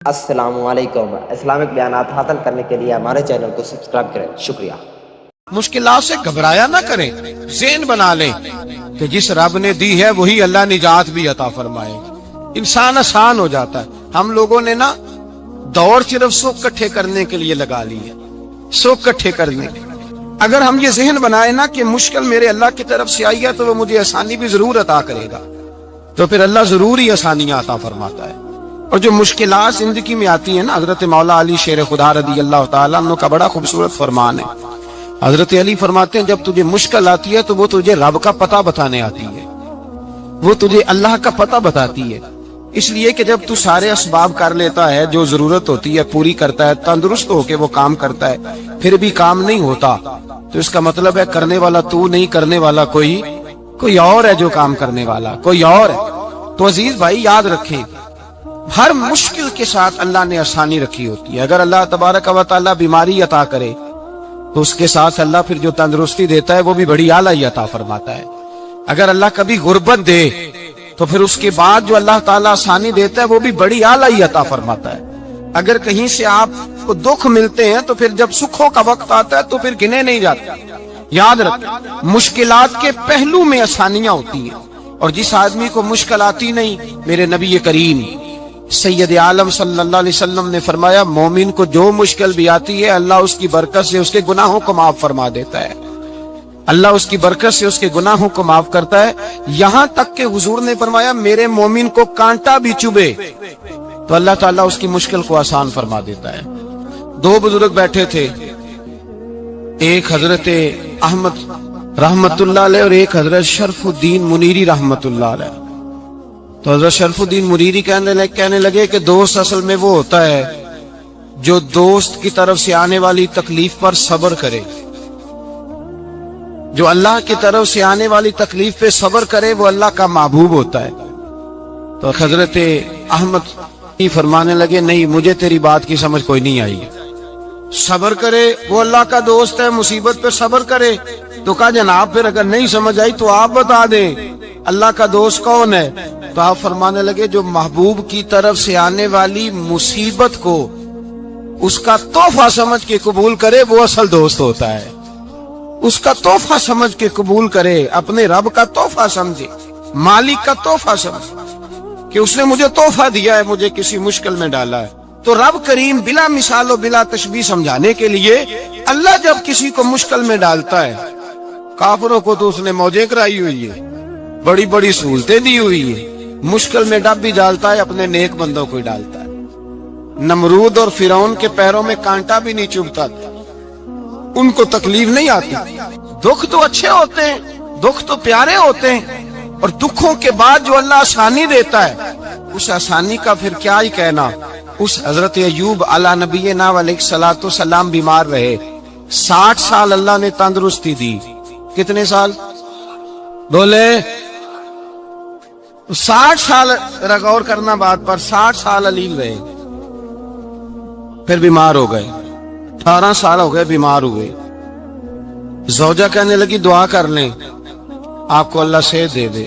السلام علیکم۔ اسلامک بیانات حاصل کرنے کے لیے ہمارے چینل کو سبسکرائب کریں، شکریہ۔ مشکلات سے گھبرایا نہ کریں، ذہن بنا لیں کہ جس رب نے دی ہے وہی اللہ نجات بھی عطا فرمائے گا۔ انسان آسان ہو جاتا ہے۔ ہم لوگوں نے نا دور صرف سکھ کٹھے کرنے کے لیے لگا لی ہے، سکھ کٹھے کرنے کے۔ اگر ہم یہ ذہن بنائے نا کہ مشکل میرے اللہ کی طرف سے آئی ہے تو وہ مجھے آسانی بھی ضرور عطا کرے گا، تو پھر اللہ ضرور ہی آسانیاں عطا فرماتا ہے۔ اور جو مشکلات زندگی میں آتی ہیں نا، حضرت مولا علی شیر خدا رضی اللہ تعالیٰ عنہ کا بڑا خوبصورت فرمان ہے۔ حضرت علی فرماتے ہیں جب تجھے مشکل آتی ہے تو وہ تجھے رب کا پتہ بتانے آتی ہے، وہ تجھے اللہ کا پتہ بتاتی ہے۔ اس لیے کہ جب تو سارے اسباب کر لیتا ہے، جو ضرورت ہوتی ہے پوری کرتا ہے، تندرست ہو کے وہ کام کرتا ہے، پھر بھی کام نہیں ہوتا، تو اس کا مطلب ہے کرنے والا تو نہیں، کرنے والا کوئی اور ہے، جو کام کرنے والا کوئی اور ہے۔ تو عزیز بھائی یاد رکھیں، ہر مشکل کے ساتھ اللہ نے آسانی رکھی ہوتی ہے۔ اگر اللہ تبارک و تعالیٰ بیماری عطا کرے تو اس کے ساتھ اللہ پھر جو تندرستی دیتا ہے وہ بھی بڑی اعلیٰ ہی عطا فرماتا ہے۔ اگر اللہ کبھی غربت دے تو پھر اس کے بعد جو اللہ تعالیٰ آسانی دیتا ہے وہ بھی بڑی اعلیٰ ہی عطا فرماتا ہے۔ اگر کہیں سے آپ کو دکھ ملتے ہیں تو پھر جب سکھوں کا وقت آتا ہے تو پھر گنے نہیں جاتے۔ یاد رکھیں، مشکلات کے پہلو میں آسانیاں ہوتی ہیں، اور جس آدمی کو مشکل آتی نہیں، میرے نبی کریم سید عالم صلی اللہ علیہ وسلم نے فرمایا مومن کو جو مشکل بھی آتی ہے اللہ اس کی برکت سے اس کے گناہوں کو معاف فرما دیتا ہے، اللہ اس کی برکت سے اس کے گناہوں کو معاف کرتا ہے۔ یہاں تک کہ حضور نے فرمایا میرے مومن کو کانٹا بھی چبھے تو اللہ تعالیٰ اس کی مشکل کو آسان فرما دیتا ہے۔ دو بزرگ بیٹھے تھے، ایک حضرت احمد رحمت اللہ علیہ اور ایک حضرت شرف الدین منیری رحمت اللہ علیہ۔ تو حضرت شرف الدین منیری کہنے لگے کہ دوست اصل میں وہ ہوتا ہے جو دوست کی طرف سے آنے والی تکلیف پر صبر کرے، جو اللہ کی طرف سے آنے والی تکلیف پہ صبر کرے وہ اللہ کا محبوب ہوتا ہے۔ تو حضرت احمد فرمانے لگے نہیں، مجھے تیری بات کی سمجھ کوئی نہیں آئی، صبر کرے وہ اللہ کا دوست ہے، مصیبت پہ صبر کرے۔ تو کہا جناب پھر اگر نہیں سمجھ آئی تو آپ بتا دیں اللہ کا دوست کون ہے؟ تو آپ فرمانے لگے جو محبوب کی طرف سے آنے والی مصیبت کو اس کا تحفہ سمجھ کے قبول کرے وہ اصل دوست ہوتا ہے۔ اس کا تحفہ سمجھ کے قبول کرے، اپنے رب کا تحفہ سمجھے، مالک کا تحفہ سمجھے کہ اس نے مجھے تحفہ دیا ہے، مجھے کسی مشکل میں ڈالا ہے۔ تو رب کریم بلا مثال و بلا تشبیہ سمجھانے کے لیے اللہ جب کسی کو مشکل میں ڈالتا ہے، کافروں کو تو اس نے موجیں کرائی ہوئی ہے، بڑی بڑی سہولتیں دی ہوئی ہے، مشکل میں ڈب بھی ڈالتا ہے، اپنے نیک بندوں کو ہی ڈالتا ہے۔ نمرود اور فرعون کے پیروں میں کانٹا بھی نہیں چبھتا تھا، ان کو تکلیف نہیں آتی۔ دکھ تو اچھے ہوتے ہیں، دکھ تو پیارے ہوتے ہیں، اور دکھوں کے بعد جو اللہ آسانی دیتا ہے اس آسانی کا پھر کیا ہی کہنا۔ اس حضرت ایوب علی نبینا علیہ الصلوۃ والسلام بیمار رہے، 60 سال اللہ نے تندرستی دی۔ کتنے سال بولے؟ 60 سال، غور کرنا بات پر، 60 سال علیل رہے، پھر بیمار ہو گئے، 18 سال ہو گئے بیمار ہوئے۔ زوجہ کہنے لگی دعا کر لیں آپ کو اللہ صحت دے دے۔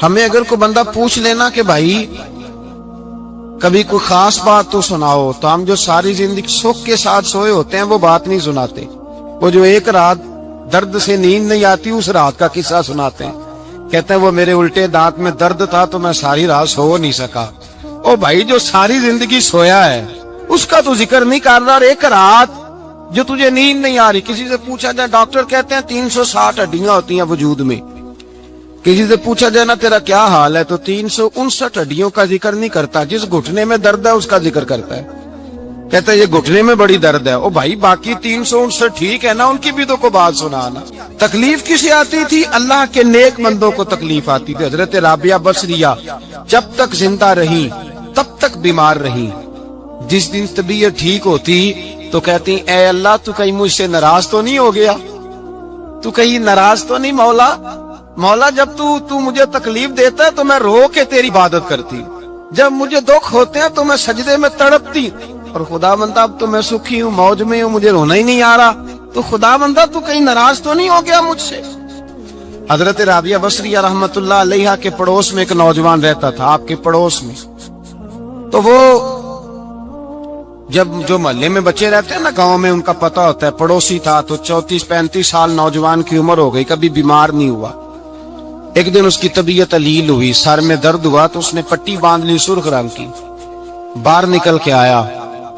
ہمیں اگر کوئی بندہ پوچھ لینا کہ بھائی کبھی کوئی خاص بات تو سناؤ، تو ہم جو ساری زندگی سکھ کے ساتھ سوئے ہوتے ہیں وہ بات نہیں سناتے، وہ جو ایک رات درد سے نیند نہیں آتی اس رات کا قصہ سناتے ہیں، کہتے ہیں وہ میرے الٹے دانت میں درد تھا تو میں ساری رات سو نہیں سکا۔ او بھائی جو ساری زندگی سویا ہے اس کا تو ذکر نہیں کر رہا، ایک رات جو تجھے نیند نہیں آ رہی۔ کسی سے پوچھا جائے، ڈاکٹر کہتے ہیں 360 ہڈیاں ہوتی ہیں وجود میں، کسی سے پوچھا جائے نا تیرا کیا حال ہے تو 359 ہڈیوں کا ذکر نہیں کرتا، جس گھٹنے میں درد ہے اس کا ذکر کرتا ہے، کہتا ہے یہ گھٹنے میں بڑی درد ہے۔ او بھائی باقی 359 ٹھیک ہے نا، ان کی بھی تو کوئی بات سنانا۔ تکلیف کسے آتی تھی؟ اللہ کے نیک بندوں کو تکلیف آتی تھی۔ حضرت رابعہ بصریہ جب تک زندہ رہی تب تک بیمار رہی، جس دن طبیعت ٹھیک ہوتی تو کہتی اے اللہ تو کہیں مجھ سے ناراض تو نہیں ہو گیا، تو کہیں ناراض تو نہیں مولا جب تو مجھے تکلیف دیتا ہے تو میں رو کے تیری عبادت کرتی، جب مجھے دکھ ہوتے ہیں تو میں سجدے میں تڑپتی، اور خدا بندہ اب تو میں سکھی ہوں، موج میں ہوں، مجھے رونا ہی نہیں آ رہا، تو خدا بندہ تو کہیں ناراض تو نہیں ہو گیا مجھ سے۔ حضرت رابعہ بصریہ رحمت اللہ علیہ کے پڑوس میں ایک نوجوان رہتا تھا، آپ کے پڑوس میں، تو وہ جب جو محلے میں بچے رہتے ہیں نا گاؤں میں، ان کا پتہ ہوتا ہے، پڑوسی تھا تو 34-35 سال نوجوان کی عمر ہو گئی، کبھی بیمار نہیں ہوا۔ ایک دن اس کی طبیعت علیل ہوئی، سر میں درد ہوا تو اس نے پٹی باندھ لی سرخ رنگ کی، باہر نکل کے آیا۔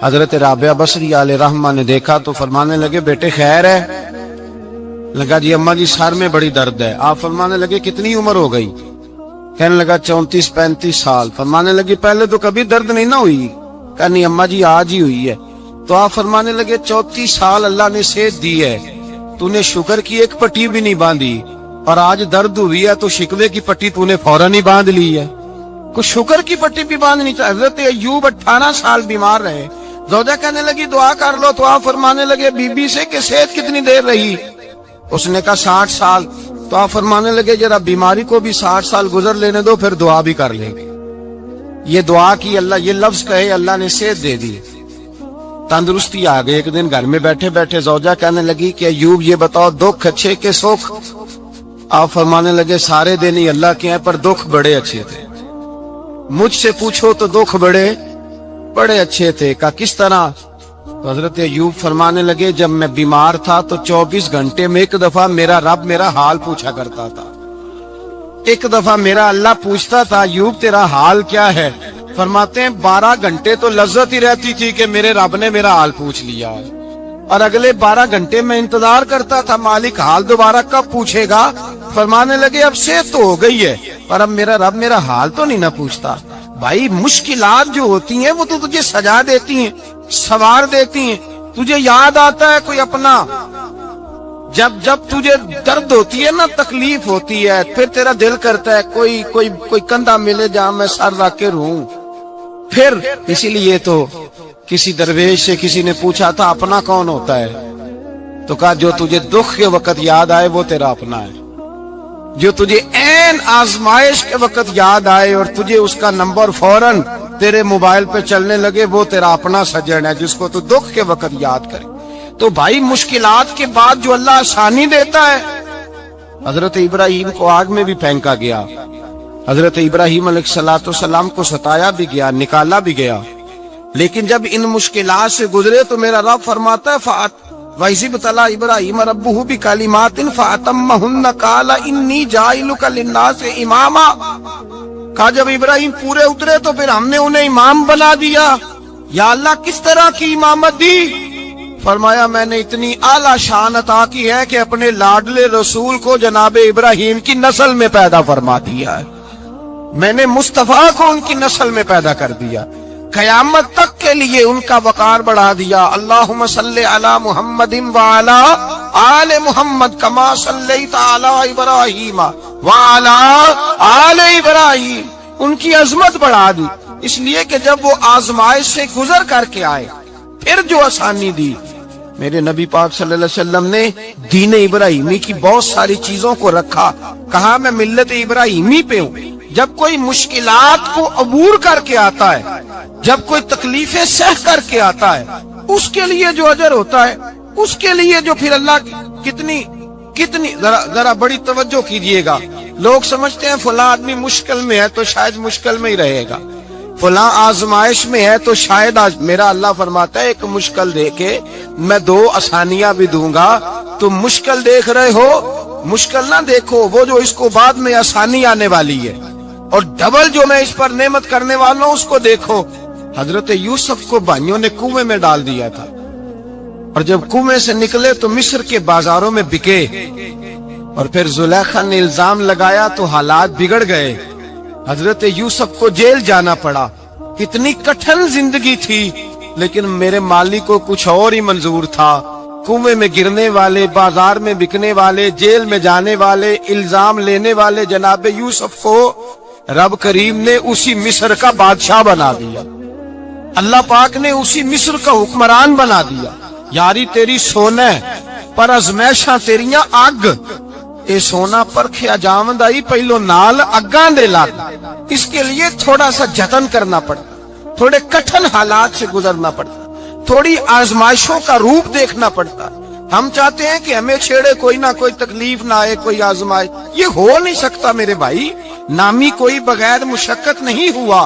حضرت رابعہ بصری علیہ رحمہ نے دیکھا تو فرمانے لگے بیٹے خیر ہے؟ لگا جی اماں جی سر میں بڑی درد ہے۔ آپ فرمانے لگے کتنی عمر ہو گئی؟ کہنے لگا 34-35 سال۔ فرمانے لگے پہلے تو کبھی درد نہیں نہ ہوئی؟ کہنی اماں جی آج ہی ہوئی ہے۔ تو آپ فرمانے لگے 34 سال اللہ نے صحت دی ہے، تو نے شکر کی ایک پٹی بھی نہیں باندھی، اور آج درد ہوئی ہے تو شکوے کی پٹی تو نے فوراً ہی باندھ لی ہے۔ کچھ شکر کی پٹی بھی باندھنی چاہیے۔ حضرت ایوب 18 سال بیمار رہے، زوجہ کہنے لگی دعا کر لو، تو آپ فرمانے لگے بی بی سے کہ صحت کتنی دیر رہی؟ اس نے کہا 60 سال۔ تو آپ فرمانے لگے ذرا بیماری کو بھی 60 سال گزر لینے دو، پھر دعا بھی کر لیں گے۔ یہ دعا کی، اللہ یہ لفظ کہے، اللہ نے صحت دے دی، تندرستی آ گئی۔ ایک دن گھر میں بیٹھے بیٹھے زوجہ کہنے لگی کہ ایوب یہ بتاؤ دکھ اچھے کہ سکھ؟ آپ فرمانے لگے سارے دن ہی اللہ کے ہیں، پر دکھ بڑے اچھے تھے۔ مجھ سے پوچھو تو دکھ بڑے اچھے تھے۔ کہا کس طرح؟ تو حضرت ایوب فرمانے لگے جب میں بیمار تھا تو 24 گھنٹے میں ایک دفعہ میرا رب میرا حال پوچھا کرتا تھا۔ ایک دفعہ میرا اللہ پوچھتا تھا ایوب تیرا حال کیا ہے؟ فرماتے ہیں 12 گھنٹے تو لذت ہی رہتی تھی کہ میرے رب نے میرا حال پوچھ لیا، اور اگلے 12 گھنٹے میں انتظار کرتا تھا مالک حال دوبارہ کب پوچھے گا۔ فرمانے لگے اب صحت تو ہو گئی ہے، پر اب میرا رب میرا حال تو نہیں نہ پوچھتا۔ بھائی مشکلات جو ہوتی ہیں وہ تو تجھے سجا دیتی ہیں، سوار دیتی ہیں، تجھے یاد آتا ہے کوئی اپنا۔ جب تجھے درد ہوتی ہے نا، تکلیف ہوتی ہے، پھر تیرا دل کرتا ہے کوئی کندھا ملے جہاں میں سر رکھ کے رہوں۔ پھر اسی لیے تو کسی درویش سے کسی نے پوچھا تھا اپنا کون ہوتا ہے؟ تو کہا جو تجھے دکھ کے وقت یاد آئے وہ تیرا اپنا ہے، جو تجھے عین آزمائش کے وقت یاد آئے اور تجھے اس کا نمبر فوراً تیرے موبائل پہ چلنے لگے وہ تیرا اپنا سجن ہے، جس کو تو دکھ کے وقت یاد کرے۔ تو بھائی مشکلات کے بعد جو اللہ آسانی دیتا ہے، حضرت ابراہیم کو آگ میں بھی پھینکا گیا، حضرت ابراہیم علیہ السلام کو ستایا بھی گیا، نکالا بھی گیا، لیکن جب ان مشکلات سے گزرے تو میرا رب فرماتا ہے وَإِذِ ابْتَلَىٰ إِبْرَاهِيمَ رَبُّهُ بِكَلِمَاتٍ فَأَتَمَّهُنَّ قَالَ إِنِّي جَاعِلُكَ لِلنَّاسِ إِمَامًا۔ کہا جب ابراہیم پورے اترے تو پھر ہم نے انہیں امام بنا دیا۔ یا اللہ کس طرح کی امامت دی؟ فرمایا میں نے اتنی اعلیٰ شان عطا کی ہے کہ اپنے لاڈلے رسول کو جناب ابراہیم کی نسل میں پیدا فرما دیا ہے، میں نے مصطفیٰ کو ان کی نسل میں پیدا کر دیا، قیامت تک کے لیے ان کا وقار بڑھا دیا۔ اللہم صلی علی محمد وعلی آل محمد کما صلیت علی ابراہیم وعلی آل ابراہیم، ان کی عظمت بڑھا دی، اس لیے کہ جب وہ آزمائش سے گزر کر کے آئے پھر جو آسانی دی۔ میرے نبی پاک صلی اللہ علیہ وسلم نے دین ابراہیمی کی بہت ساری چیزوں کو رکھا، کہا میں ملت ابراہیمی پہ ہوں۔ جب کوئی مشکلات کو عبور کر کے آتا ہے، جب کوئی تکلیفیں سہ کر کے آتا ہے، اس کے لیے جو اجر ہوتا ہے، اس کے لیے جو پھر اللہ کتنی ذرا بڑی توجہ کیجئے گا۔ لوگ سمجھتے ہیں فلاں آدمی مشکل میں ہے تو شاید مشکل میں ہی رہے گا، فلاں آزمائش میں ہے تو شاید میرا اللہ فرماتا ہے ایک مشکل دے کے میں 2 آسانیاں بھی دوں گا۔ تم مشکل دیکھ رہے ہو، مشکل نہ دیکھو، وہ جو اس کو بعد میں آسانی آنے والی ہے، اور ڈبل جو میں اس پر نعمت کرنے والا ہوں اس کو دیکھو۔ حضرت یوسف کو بھائیوں نے کنویں میں ڈال دیا تھا، اور جب کنویں سے نکلے تو مصر کے بازاروں میں بکے، اور پھر زلیخا نے الزام لگایا تو حالات بگڑ گئے، حضرت یوسف کو جیل جانا پڑا۔ کتنی کٹھن زندگی تھی، لیکن میرے مالک کو کچھ اور ہی منظور تھا۔ کنویں میں گرنے والے، بازار میں بکنے والے، جیل میں جانے والے، الزام لینے والے جناب یوسف کو رب کریم نے اسی مصر کا بادشاہ بنا دیا، اللہ پاک نے اسی مصر کا حکمران بنا دیا۔ یاری تیری سونا پر ازمیشاں تیریاں اگ، اے سونا پرکھیا جاوند آئی پہلو نال اگاں دے لگ۔ اس کے لیے تھوڑا سا جتن کرنا پڑتا، تھوڑے کٹھن حالات سے گزرنا پڑتا، تھوڑی آزمائشوں کا روپ دیکھنا پڑتا۔ ہم چاہتے ہیں کہ ہمیں چھیڑے کوئی نہ کوئی تکلیف نہ آئے، کوئی آزمائش، یہ ہو نہیں سکتا میرے بھائی۔ نامی کوئی بغیر مشقت نہیں ہوا،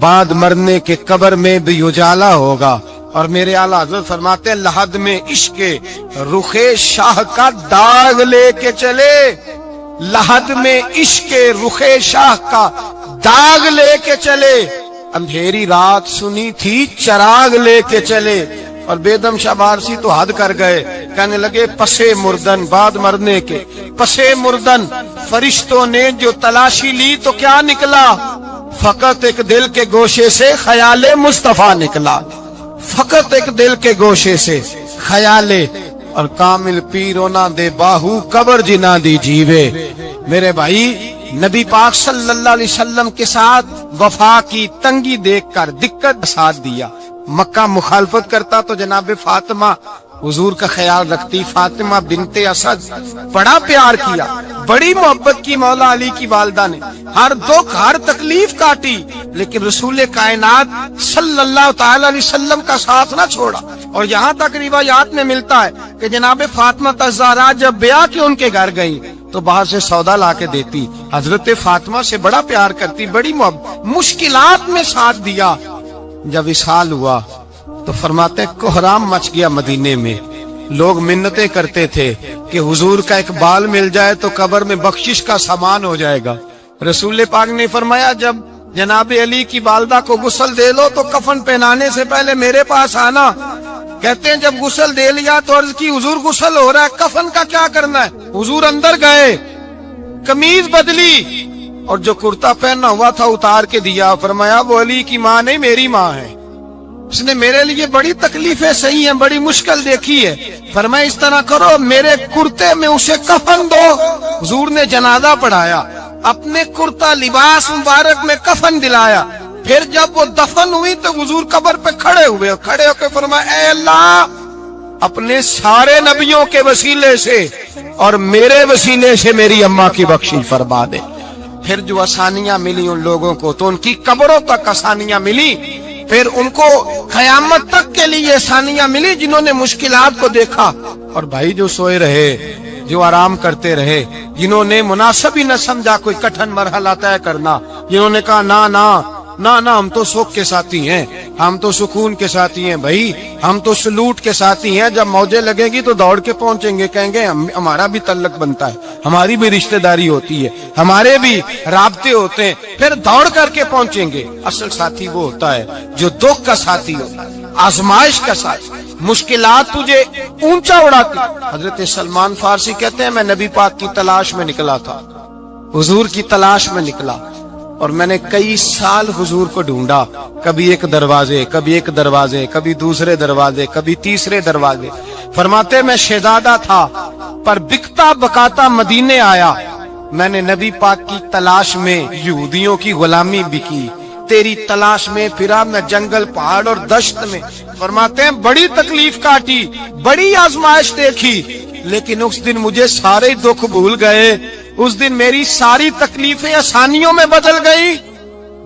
بعد مرنے کے قبر میں بھی اجالا ہوگا. اور میرے اعلیٰ حضرت فرماتے ہیں لحد میں عشق رخ شاہ کا داغ لے کے چلے. لحد میں عشق رخ شاہ کا داغ لے کے چلے. اندھیری رات سنی تھی چراغ لے کے چلے. اور بیدم شاہ بارسی تو حد کر گئے, کہنے لگے پسے مردن, بعد مرنے کے پسے مردن فرشتوں نے جو تلاشی لی تو کیا نکلا؟ فقط ایک دل کے گوشے سے خیال مصطفیٰ نکلا. فقط ایک دل کے گوشے سے خیال. اور کامل پیرو نہ دے باہو قبر جنا دی جیوے. میرے بھائی نبی پاک صلی اللہ علیہ وسلم کے ساتھ وفا کی تنگی دیکھ کر دقت ساتھ دیا. مکہ مخالفت کرتا تو جناب فاطمہ حضور کا خیال رکھتی. فاطمہ بنت اسد بڑا پیار کیا, بڑی محبت کی مولا علی کی والدہ نے, ہر دکھ ہر تکلیف کاٹی, لیکن رسول کائنات صلی اللہ تعالی علیہ وسلم کا ساتھ نہ چھوڑا. اور یہاں تک روایات میں ملتا ہے کہ جناب فاطمہ الزہرا جب بیعہ کے ان کے گھر گئی تو باہر سے سودا لا کے دیتی. حضرت فاطمہ سے بڑا پیار کرتی, بڑی محبت, مشکلات میں ساتھ دیا. جب وصال ہوا تو فرماتے ہیں کوہرام مچ گیا مدینے میں. لوگ منتیں کرتے تھے کہ حضور کا ایک بال مل جائے تو قبر میں بخشش کا سامان ہو جائے گا. رسول پاک نے فرمایا جب جناب علی کی والدہ کو غسل دے لو تو کفن پہنانے سے پہلے میرے پاس آنا. کہتے ہیں جب غسل دے لیا تو عرض کی حضور غسل ہو رہا ہے, کفن کا کیا کرنا ہے؟ حضور اندر گئے, قمیض بدلی اور جو کرتا پہنا ہوا تھا اتار کے دیا. فرمایا وہ علی کی ماں نہیں میری ماں ہے, اس نے میرے لیے بڑی تکلیفیں سہی ہیں, بڑی مشکل دیکھی ہے. فرمایا اس طرح کرو میرے کرتے میں اسے کفن دو. حضور نے جنازہ پڑھایا, اپنے کرتا لباس مبارک میں کفن دلایا. پھر جب وہ دفن ہوئی تو حضور قبر پہ کھڑے ہوئے, کھڑے ہو کے فرمایا اے اللہ اپنے سارے نبیوں کے وسیلے سے اور میرے وسیلے سے میری اماں کی بخشش فرما دے. پھر جو آسانیاں ملی ان لوگوں کو تو ان کی قبروں تک آسانیاں ملی. پھر ان کو قیامت تک کے لیے آسانیاں ملی جنہوں نے مشکلات کو دیکھا. اور بھائی جو سوئے رہے, جو آرام کرتے رہے, جنہوں نے مناسب ہی نہ سمجھا کوئی کٹھن مرحلہ طے کرنا, جنہوں نے کہا نا نا نا نا ہم تو سکھ کے ساتھی ہیں, ہم تو سکون کے ساتھی ہیں, بھائی ہم تو سلوٹ کے ساتھی ہیں. جب موجیں لگے گی تو دوڑ کے پہنچیں گے, کہیں گے ہمارا بھی تعلق بنتا ہے, ہماری بھی رشتہ داری ہوتی ہے, ہمارے بھی رابطے ہوتے ہیں, پھر دوڑ کر کے پہنچیں گے. اصل ساتھی وہ ہوتا ہے جو دکھ کا ساتھی ہوتا ہے, آزمائش کا ساتھی, مشکلات تجھے اونچا اڑاتی. حضرت سلمان فارسی کہتے ہیں میں نبی پاک کی تلاش میں نکلا تھا, حضور کی تلاش میں نکلا, اور میں نے کئی سال حضور کو ڈھونڈا. کبھی ایک دروازے, کبھی ایک دروازے, کبھی دوسرے دروازے, کبھی تیسرے دروازے. فرماتے میں شہزادہ تھا پر بکتا بکاتا مدینے آیا. میں نے نبی پاک کی تلاش میں یہودیوں کی غلامی بھی کی, تیری تلاش میں پھرا میں جنگل پہاڑ اور دشت میں. فرماتے ہیں بڑی تکلیف کاٹی, بڑی آزمائش دیکھی, لیکن اس دن مجھے سارے دکھ بھول گئے. اس دن میری ساری تکلیفیں آسانیوں میں بدل گئی.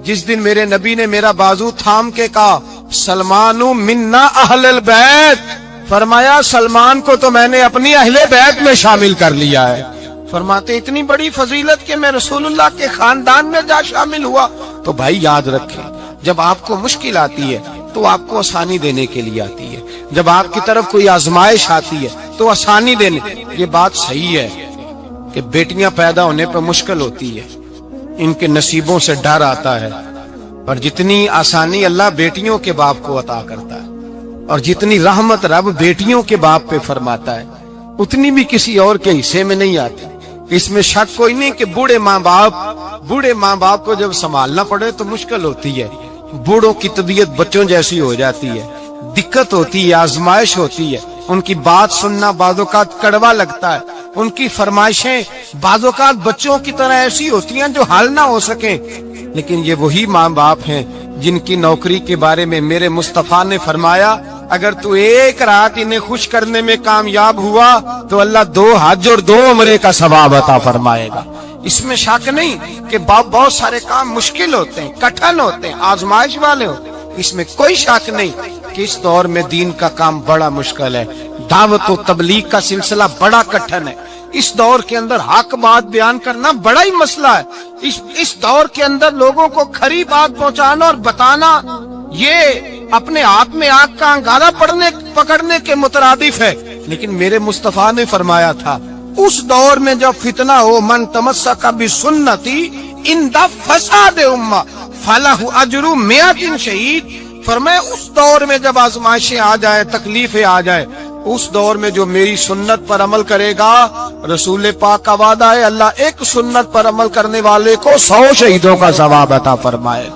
جس دن میرے نبی نے میرا بازو تھام کے کہا سلمان منا اہل البیت, فرمایا سلمان کو تو میں نے اپنی اہل بیت میں شامل کر لیا ہے. فرماتے اتنی بڑی فضیلت کہ میں رسول اللہ کے خاندان میں جا شامل ہوا. تو بھائی یاد رکھیں جب آپ کو مشکل آتی ہے تو آپ کو آسانی دینے کے لیے آتی ہے, جب آپ کی طرف کوئی آزمائش آتی ہے تو آسانی دینے. یہ بات صحیح ہے کہ بیٹیاں پیدا ہونے پہ مشکل ہوتی ہے, ان کے نصیبوں سے ڈر آتا ہے, اور جتنی آسانی اللہ بیٹیوں کے باپ کو عطا کرتا ہے اور جتنی رحمت رب بیٹیوں کے باپ پہ فرماتا ہے اتنی بھی کسی اور کے حصے میں نہیں آتی. اس میں شک کوئی نہیں کہ بوڑھے ماں باپ کو جب سنبھالنا پڑے تو مشکل ہوتی ہے. بوڑھوں کی طبیعت بچوں جیسی ہو جاتی ہے, دقت ہوتی ہے, آزمائش ہوتی ہے. ان کی بات سننا بعض اوقات کڑوا لگتا ہے, ان کی فرمائشیں بعض اوقات بچوں کی طرح ایسی ہوتی ہیں جو حل نہ ہو سکیں. لیکن یہ وہی ماں باپ ہیں جن کی نوکری کے بارے میں میرے مصطفیٰ نے فرمایا اگر تو ایک رات انہیں خوش کرنے میں کامیاب ہوا تو اللہ 2 حج اور 2 عمرے کا ثواب عطا فرمائے گا. اس میں شک نہیں کہ بہت سارے کام مشکل ہوتے ہیں, کٹھن ہوتے ہیں, آزمائش والے ہوتے ہیں. اس میں کوئی شک نہیں کہ اس دور میں دین کا کام بڑا مشکل ہے, دعوت و تبلیغ کا سلسلہ بڑا کٹھن ہے. اس دور کے اندر حق بات بیان کرنا بڑا ہی مسئلہ ہے. اس دور کے اندر لوگوں کو کھری بات پہنچانا اور بتانا یہ اپنے ہاتھ میں آگ کا انگارہ پکڑنے کے مترادف ہے. لیکن میرے مصطفیٰ نے فرمایا تھا اس دور میں جب فتنہ ہو من تمسک بسنتی ان دا فساد امہ فلہ اجر 100 شہید. فرمایا اس دور میں جب آزمائشیں آ جائیں تکلیفیں آ جائیں اس دور میں جو میری سنت پر عمل کرے گا رسول پاک کا وعدہ ہے اللہ ایک سنت پر عمل کرنے والے کو 100 شہیدوں کا ثواب عطا فرمائے.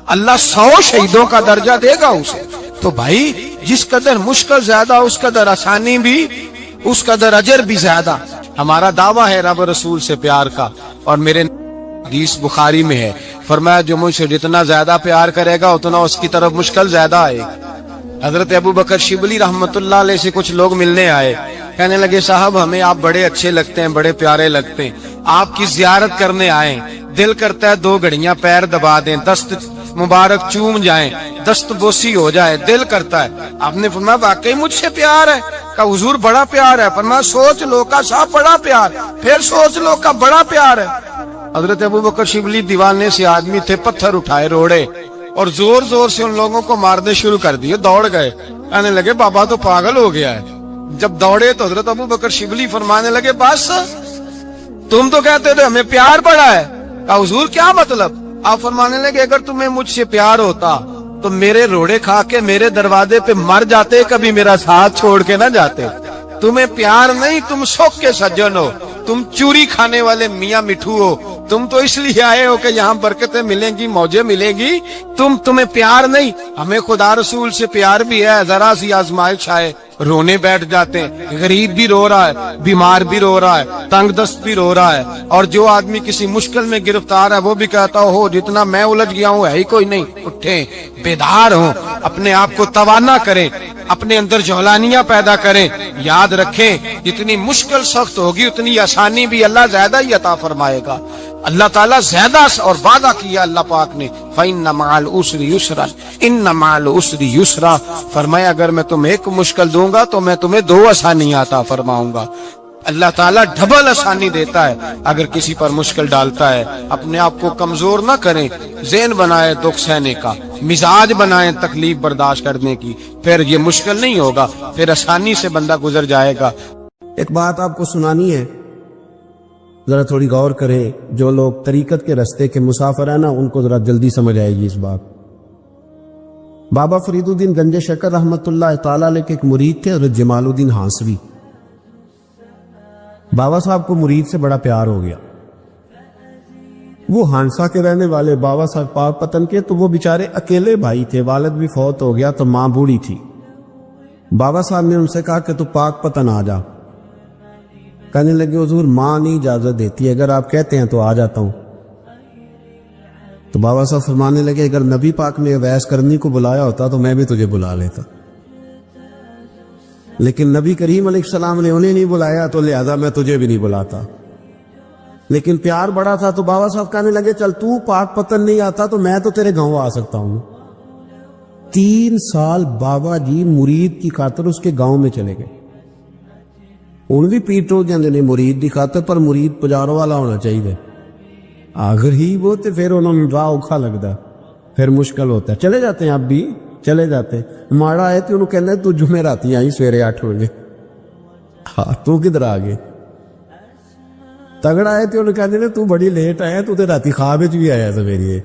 اللہ 100 شہیدوں کا درجہ دے گا اسے. تو بھائی جس قدر مشکل زیادہ اس قدر آسانی بھی اس قدر اجر بھی زیادہ. ہمارا دعویٰ ہے رب رسول سے پیار کا اور میرے حدیث بخاری میں ہے فرمایا جو مجھ سے جتنا زیادہ پیار کرے گا اتنا اس کی طرف مشکل زیادہ آئے. حضرت ابو بکر شبلی رحمت اللہ علیہ سے کچھ لوگ ملنے آئے, کہنے لگے صاحب ہمیں آپ بڑے اچھے لگتے ہیں, بڑے پیارے لگتے ہیں, آپ کی زیارت کرنے آئے, دل کرتا ہے 2 گھڑیاں پیر دبا دیں, دست مبارک چوم جائیں, دست بوسی ہو جائے, دل کرتا ہے. آپ نے فرمایا واقعی مجھ سے پیار ہے؟ کہا حضور بڑا پیار ہے. فرمایا سوچ لو کا صاحب بڑا پیار, پھر سوچ لو کا بڑا پیار ہے. حضرت ابو بکر شبلی دیوانے سے آدمی تھے, پتھر اٹھائے روڑے اور زور زور سے ان لوگوں کو مارنے شروع کر دیے. دوڑ گئے, کہنے لگے بابا تو پاگل ہو گیا ہے. جب دوڑے تو حضرت ابو بکر شبلی فرمانے لگے بس تم تو کہتے تھے ہمیں پیار پڑا ہے. کہا حضور کیا مطلب؟ آپ فرمانے لگے اگر تمہیں مجھ سے پیار ہوتا تو میرے روڑے کھا کے میرے دروازے پہ مر جاتے, کبھی میرا ساتھ چھوڑ کے نہ جاتے. تمہیں پیار نہیں, تم شوق کے سجن ہو, تم چوری کھانے والے میاں مٹھو ہو, تم تو اس لیے آئے ہو کہ یہاں برکتیں ملیں گی, موجیں ملیں گی, تمہیں پیار نہیں. ہمیں خدا رسول سے پیار بھی ہے, ذرا سی آزمائش آئے رونے بیٹھ جاتے ہیں. غریب بھی رو رہا ہے, بیمار بھی رو رہا ہے, تنگ دست بھی رو رہا ہے, اور جو آدمی کسی مشکل میں گرفتار ہے وہ بھی کہتا ہو جتنا میں الجھ گیا ہوں ہے ہی کوئی نہیں. اٹھیں, بیدار ہوں, اپنے آپ کو توانا کریں, اپنے اندر جولانیاں پیدا کریں. یاد رکھیں جتنی مشکل سخت ہوگی اتنی آسانی بھی اللہ زیادہ ہی عطا فرمائے گا. اللہ تعالیٰ زیادہ اور وعدہ کیا اللہ پاک نے فَإِنَّ مَعَ الْعُسْرِ يُسْرًا إِنَّ مَعَ الْعُسْرِ يُسْرًا. فرمایا اگر میں تمہیں ایک مشکل دوں گا تو میں تمہیں 2 آسانیاں عطا فرماؤں گا. اللہ تعالیٰ ڈبل آسانی دیتا ہے اگر کسی پر مشکل ڈالتا ہے. اپنے آپ کو کمزور نہ کریں, ذہن بنائے دکھ سہنے کا, مزاج بنائیں تکلیف برداشت کرنے کی, پھر یہ مشکل نہیں ہوگا, پھر آسانی سے بندہ گزر جائے گا. ایک بات آپ کو سنانی ہے, ذرا تھوڑی غور کریں. جو لوگ طریقت کے رستے کے مسافر ہیں نا ان کو ذرا جلدی سمجھ آئے گی اس بات. بابا فرید الدین گنج شکر رحمت اللہ تعالیٰ علیہ کے ایک مرید تھے حضرت جمال الدین ہانسوی. بابا صاحب کو مرید سے بڑا پیار ہو گیا. وہ ہانسا کے رہنے والے بابا صاحب پاک پتن کے, تو وہ بیچارے اکیلے بھائی تھے, والد بھی فوت ہو گیا تو ماں بوڑھی تھی. بابا صاحب نے ان سے کہا کہ تو پاک پتن آ جا. کہنے لگے حضور ماں نہیں اجازت دیتی, اگر آپ کہتے ہیں تو آ جاتا ہوں. تو بابا صاحب فرمانے لگے اگر نبی پاک نے ویس کرنی کو بلایا ہوتا تو میں بھی تجھے بلا لیتا, لیکن نبی کریم علیہ السلام نے انہیں نہیں بلایا تو لہذا میں تجھے بھی نہیں بلاتا. لیکن پیار بڑا تھا تو بابا صاحب کہنے لگے چل تو پاک پتن نہیں آتا تو میں تو تیرے گاؤں آ سکتا ہوں. 3 سال بابا جی مرید کی خاطر اس کے گاؤں میں چلے گئے. ان بھی پیٹ ہو جاندے نے مرید کی خاطر, پر مرید پجاروں والا ہونا چاہیے. آخر ہی وہ تو پھر انہوں نے راہ اوکھا لگتا, پھر مشکل ہوتا ہے. چلے جاتے ہیں اب بھی چلے جاتے ہیں. ماڑا ہے تو انہوں کہنا ہے تو جمعراتی آئی سویرے 8 بجے, ہاں تو کدھر آ گئے. تگڑا ہے تو انہوں کہتے ہیں تو بڑی لیٹ آیا, تو راتی خواب بھی آیا تھا میری.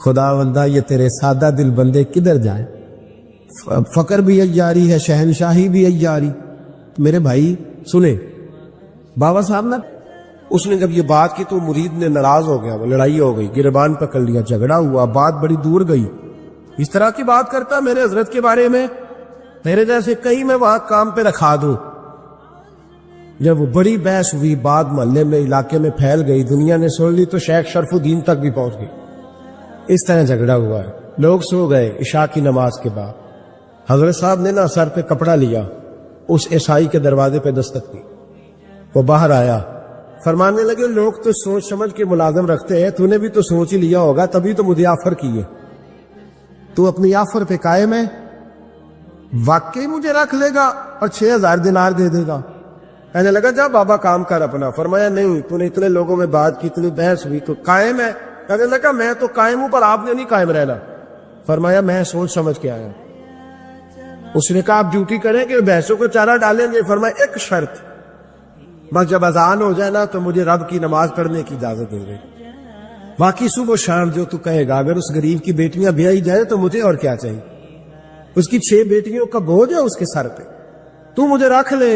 خدا بندہ یہ تیرے سادہ دل بندے کدھر جائیں. فقر بھی ایاری ہے, شہنشاہی بھی ایاری. میرے بھائی سنے, بابا صاحب نا اس نے جب یہ بات کی تو مرید نے ناراض ہو گیا, وہ لڑائی ہو گئی, گربان پکڑ لیا, جھگڑا ہوا, بات بڑی دور گئی. اس طرح کی بات کرتا میرے حضرت کے بارے میں, میرے جیسے کہیں میں وہاں کام پہ رکھا دوں. جب وہ بڑی بحث ہوئی, بات محلے میں علاقے میں پھیل گئی, دنیا نے سن لی تو شیخ شرف الدین تک بھی پہنچ گئی. اس طرح جھگڑا ہوا ہے. لوگ سو گئے عشاء کی نماز کے بعد. حضرت صاحب نے نا سر پہ کپڑا لیا, اس عیسائی کے دروازے پہ دستک دی. وہ باہر آیا, فرمانے لگے لوگ تو سوچ سمجھ کے ملازم رکھتے ہیں, تو نے بھی تو سوچ ہی لیا ہوگا تبھی تو مجھے آفر کی ہے. تو اپنی آفر پہ قائم ہے, واقعی مجھے رکھ لے گا اور 6000 دینار دے دے گا. کہنے لگا جا بابا کام کر اپنا. فرمایا نہیں, تو نے اتنے لوگوں میں بات کی, اتنی بحث ہوئی, تو قائم ہے؟ کہنے لگا میں تو قائم ہوں, پر آپ نے نہیں قائم رہنا. فرمایا میں سوچ سمجھ کے آیا. اس نے کہا آپ ڈیوٹی کریں کہ بھینسوں کو چارہ ڈالیں گے؟ فرمایا ایک شرط, بس جب اذان ہو جائے نا تو مجھے رب کی نماز پڑھنے کی اجازت دے دے, باقی صبح و شام جو تو کہے گا. اگر اس غریب کی بیٹیاں بیائی جائے تو مجھے اور کیا چاہیے, اس کی 6 بیٹیوں کا بوجھ ہے اس کے سر پہ, تو مجھے رکھ لے.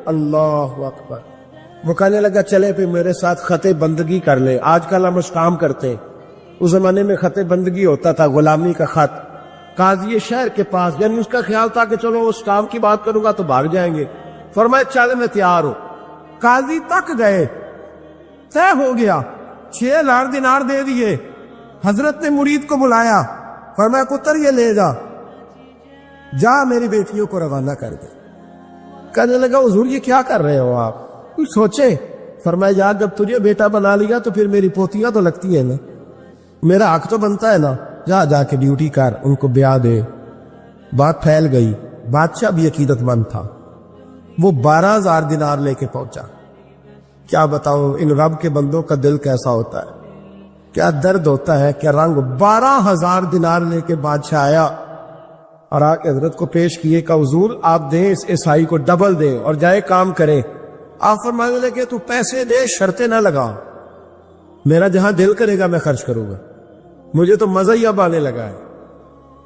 اللہ اکبر. وہ کہنے لگا چلے پھر میرے ساتھ خط بندگی کر لے. آج کل ہم اس کام کرتے ہیں, اس زمانے میں خط بندگی ہوتا تھا, غلامی کا خط. قاضی شہر کے پاس, یعنی اس کا خیال تھا کہ چلو اس کام کی بات کروں گا تو بھاگ جائیں گے. فرمایا چل میں تیار ہوں. قاضی تک گئے, طے ہو گیا, 6,000 دینار دے دیے. حضرت نے مرید کو بلایا, فرمایا پتر یہ لے جا, جا میری بیٹیوں کو روانہ کر دے. کہنے لگا حضور یہ کیا کر رہے ہو آپ, کچھ سوچے. فرمایا یار جب تجھے بیٹا بنا لیا تو پھر میری پوتیاں تو لگتی ہیں نا, میرا حق تو بنتا ہے نا, جا کے ڈیوٹی کر, ان کو بیاہ دے. بات پھیل گئی. بادشاہ بھی عقیدت مند تھا, وہ 12,000 دینار لے کے پہنچا. کیا بتاؤ ان رب کے بندوں کا دل کیسا ہوتا ہے, کیا درد ہوتا ہے, کیا رنگ. 12,000 دینار لے کے بادشاہ آیا اور آ کے حضرت کو پیش کیے کہ حضور آپ دیں اس عیسائی کو ڈبل دیں اور جائے کام کریں. آپ فرمانے لگے تو پیسے دے, شرطیں نہ لگا, میرا جہاں دل کرے گا میں خرچ کروں گا, مجھے تو مزہ ہی اب آنے لگا ہے.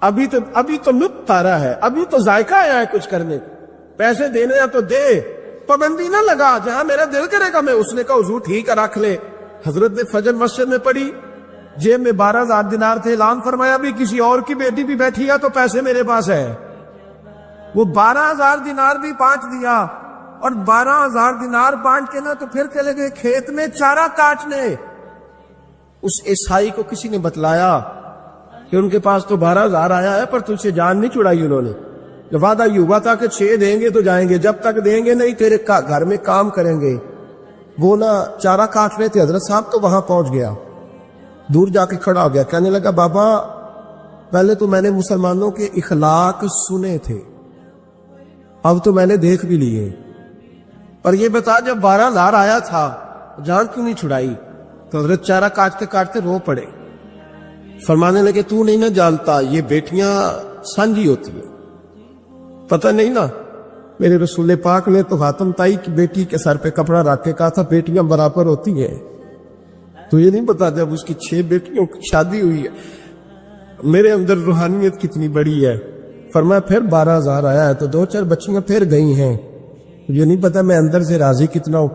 ابھی تو لطف آ رہا ہے, ابھی تو ذائقہ آیا ہے کچھ کرنے کو. پیسے دینے ہیں تو دے, پابندی نہ لگا, جہاں میرا دل کرے گا میں. اس نے کہا حضور ٹھیک ہے رکھ لے. حضرت نے فجر مسجد میں پڑھی, جیب میں 12,000 دینار تھے. اعلان فرمایا بھی کسی اور کی بیٹی بھی بیٹھی ہے تو پیسے میرے پاس ہے. وہ 12,000 دینار بھی بانٹ دیا, اور 12,000 دینار بانٹ کے نا تو پھر چلے گئے کھیت میں چارہ کاٹنے. اس عیسائی کو کسی نے بتلایا کہ ان کے پاس تو 12,000 آیا ہے, پر تجھ سے جان نہیں چھڑائی انہوں نے. وعدہ یہ ہوا تھا کہ 6 دیں گے تو جائیں گے, جب تک دیں گے نہیں تیرے گھر میں کام کریں گے. وہ نا چارہ کاٹ رہے تھے, حضرت صاحب تو وہاں پہنچ گیا, دور جا کے کھڑا ہو گیا. کہنے لگا بابا پہلے تو میں نے مسلمانوں کے اخلاق سنے تھے, اب تو میں نے دیکھ بھی لیے, پر یہ بتا جب 12,000 آیا تھا جان کیوں نہیں چھڑائی؟ تو حضرت چارہ کاٹتے کاٹتے رو پڑے. فرمانے لگے تو نہیں نہ جانتا یہ بیٹیاں سانجھی ہوتی ہیں, پتہ نہیں نا. میرے رسول پاک نے تو خاتم تائی کی بیٹی کے سر پہ کپڑا رکھ کے کہا تھا بیٹیاں برابر ہوتی ہیں. تو یہ نہیں پتا جب اس کی 6 بیٹیوں کی شادی ہوئی ہے میرے اندر روحانیت کتنی بڑی ہے. فرمایا پھر 12,000 آیا ہے تو 2-4 بچیاں پھر گئی ہیں, یہ نہیں پتا میں اندر سے راضی کتنا ہوں,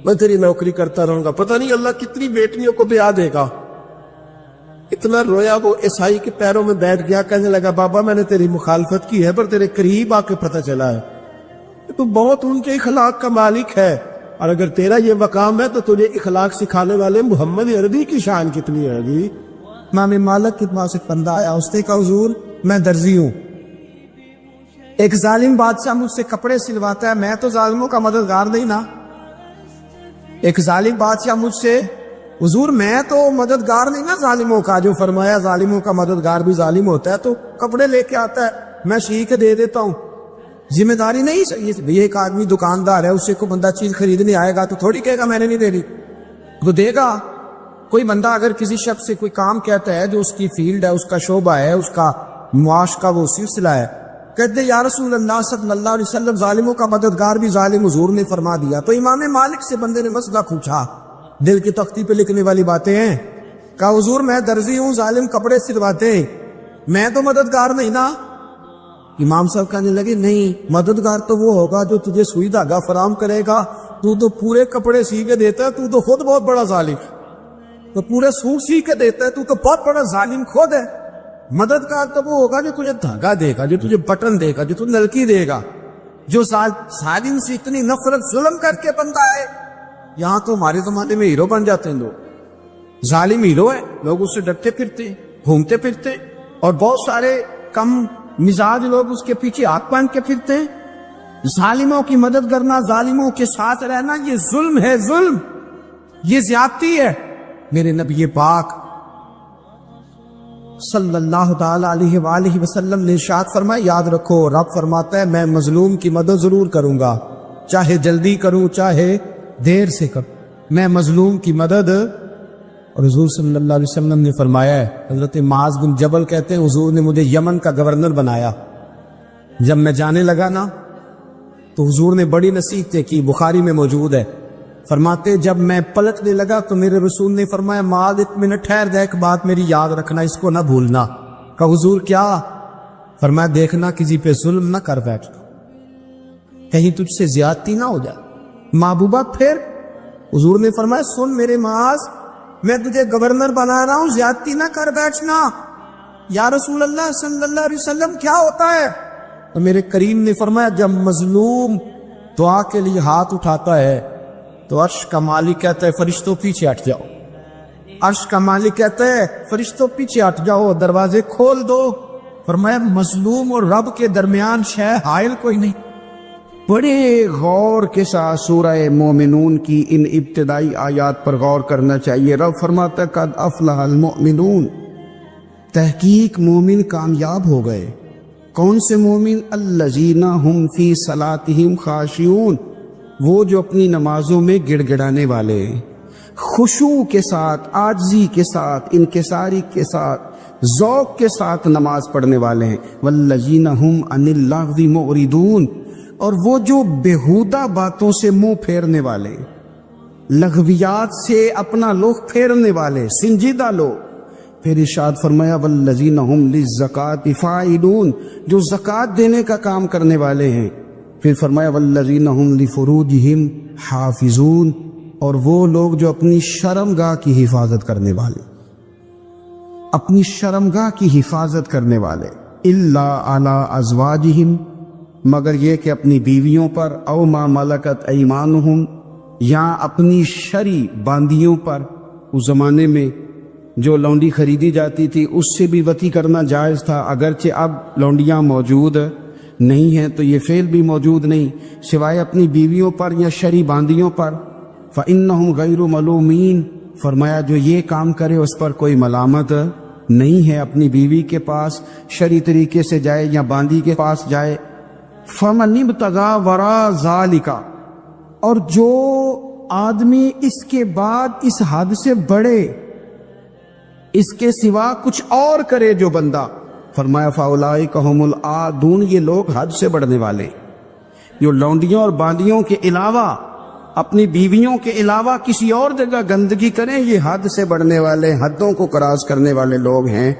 میں تیری نوکری کرتا رہوں گا, پتہ نہیں اللہ کتنی بیٹیوں کو بیاہ دے گا. اتنا رویا وہ عیسائی کے پیروں میں بیٹھ گیا. کہنے لگا بابا میں نے تیری مخالفت کی ہے, پر تیرے قریب آ کے پتہ چلا ہے تو بہت اونچے اخلاق کا مالک ہے, اور اگر تیرا یہ مقام ہے تو تجھے اخلاق سکھانے والے محمد عربی کی شان کتنی ہے گی. امام مالک کے پاس ایک بندہ آیا, اس نے کہا حضور میں درزی ہوں, ایک ظالم بادشاہ مجھ سے کپڑے سلواتا ہے, میں تو ظالموں کا مددگار نہیں نا. ایک ظالم بادشاہ مجھ سے, حضور میں تو مددگار نہیں نا ظالموں کا. جو فرمایا ظالموں کا مددگار بھی ظالم ہوتا ہے, تو کپڑے لے کے آتا ہے میں سی کے دے دیتا ہوں, ذمہ داری نہیں. یہ ایک آدمی دکاندار ہے, اس سے کوئی بندہ چیز خریدنے آئے گا تو تھوڑی کہے گا میں نے نہیں دے دی, تو دے گا. کوئی بندہ اگر کسی شخص سے کوئی کام کہتا ہے جو اس کی فیلڈ ہے, اس کا شعبہ ہے, اس کا معاش کا وہ سلسلہ ہے, کہتے یا رسول اللہ صلی اللہ علیہ وسلم ظالموں کا مددگار بھی ظالم, حضور نے فرما دیا. تو امام مالک سے بندے نے مسئلہ پوچھا, دل کی تختی پہ لکھنے والی باتیں ہیں. کہا حضور میں درزی ہوں, ظالم کپڑے سلواتے ہیں, میں تو مددگار نہیں نا. امام صاحب کہنے لگے نہیں, مددگار تو وہ ہوگا جو تجھے سوئی دھاگا فراہم کرے گا, تو پورے کپڑے سی کے دیتا ہے, تو خود بہت بڑا ظالم. تو پورے سوٹ سی کے دیتا ہے, تو بہت بڑا ظالم خود ہے. مددگار تو وہ ہوگا جو تجھے دھاگا دے گا, جو تجھے بٹن دے گا, جو تجھے نلکی دے گا. جو ظالم سے اتنی نفرت ظلم کر کے بنتا ہے, یہاں تو ہمارے زمانے میں ہیرو بن جاتے ہیں لوگ. ظالم ہیرو ہے, لوگ اس سے ڈرتے پھرتے گھومتے پھرتے, اور بہت سارے کم مزاج لوگ اس کے پیچھے ہاتھ باندھ کے پھرتے ہیں. ظالموں کی مدد کرنا, ظالموں کے ساتھ رہنا, یہ ظلم ہے, ظلم, یہ زیادتی ہے. میرے نبی پاک صلی اللہ تعالی علیہ وآلہ وسلم نے ارشاد فرمایا, یاد رکھو رب فرماتا ہے میں مظلوم کی مدد ضرور کروں گا, چاہے جلدی کروں چاہے دیر سے کروں، میں مظلوم کی مدد۔ اور حضور صلی اللہ علیہ وسلم نے فرمایا ہے، حضرت معاذ بن جبل کہتے ہیں حضور نے مجھے یمن کا گورنر بنایا، جب میں جانے لگا نا تو حضور نے بڑی نصیحتیں کی، بخاری میں موجود ہے، فرماتے جب میں پلٹنے لگا تو میرے رسول نے فرمایا معاذ ایک منٹ ٹھہر جا، ایک بات میری یاد رکھنا، اس کو نہ بھولنا۔ کہا حضور کیا؟ فرمایا دیکھنا کسی پہ ظلم نہ کر بیٹھنا، کہیں تجھ سے زیادتی نہ ہو جائے۔ محبوبہ پھر حضور نے فرمایا سن میرے معاذ، میں تجھے گورنر بنا رہا ہوں، زیادتی نہ کر بیٹھنا۔ یا رسول اللہ صلی اللہ علیہ وسلم کیا ہوتا ہے؟ تو میرے کریم نے فرمایا جب مظلوم دعا کے لیے ہاتھ اٹھاتا ہے تو عرش کا مالک کہتا ہے فرشتوں پیچھے ہٹ جاؤ، عرش کا مالک کہتا ہے فرشتوں پیچھے ہٹ جاؤ، دروازے کھول دو۔ فرمایا مظلوم اور رب کے درمیان شے حائل کوئی نہیں۔ بڑے غور کے ساتھ سورہ مومنون کی ان ابتدائی آیات پر غور کرنا چاہیے۔ رب فرماتا ہے قد افلح المؤمنون، تحقیق مومن کامیاب ہو گئے۔ کون سے مومن؟ الذین ہم فی صلاتہم خاشعون، وہ جو اپنی نمازوں میں گڑ گڑانے والے، خشوع کے ساتھ، عاجزی کے ساتھ، انکساری کے ساتھ، ذوق کے ساتھ نماز پڑھنے والے ہیں۔ والذین ہم عن اللغو معرضون، اور وہ جو بیہودہ باتوں سے منہ پھیرنے والے، لغویات سے اپنا رخ پھیرنے والے، سنجیدہ لوگ۔ پھر ارشاد فرمایا والذین ہم للزکاۃ فاعلون، جو زکوٰۃ دینے کا کام کرنے والے ہیں۔ پھر فرمایا والذین ہم لفروجہم حافظون، اور وہ لوگ جو اپنی شرمگاہ کی حفاظت کرنے والے، اپنی شرمگاہ کی حفاظت کرنے والے۔ الا علی ازواجہم، مگر یہ کہ اپنی بیویوں پر، او ما ملکت ایمانہم، یا اپنی شرعی باندیوں پر۔ اس زمانے میں جو لونڈی خریدی جاتی تھی اس سے بھی وطی کرنا جائز تھا، اگرچہ اب لونڈیاں موجود نہیں ہیں تو یہ فعل بھی موجود نہیں، سوائے اپنی بیویوں پر یا شرعی باندیوں پر۔ فإنہم غیر ملومین، فرمایا جو یہ کام کرے اس پر کوئی ملامت نہیں ہے، اپنی بیوی کے پاس شرعی طریقے سے جائے یا باندی کے پاس جائے۔ فمن ابتغى وراء ذلك، اور جو آدمی اس کے بعد اس حد سے بڑھے، اس کے سوا کچھ اور کرے جو بندہ، فرمایا فاولئک هم العادون، یہ لوگ حد سے بڑھنے والے، جو لونڈیوں اور باندیوں کے علاوہ، اپنی بیویوں کے علاوہ کسی اور جگہ گندگی کریں، یہ حد سے بڑھنے والے، حدوں کو کراس کرنے والے لوگ ہیں۔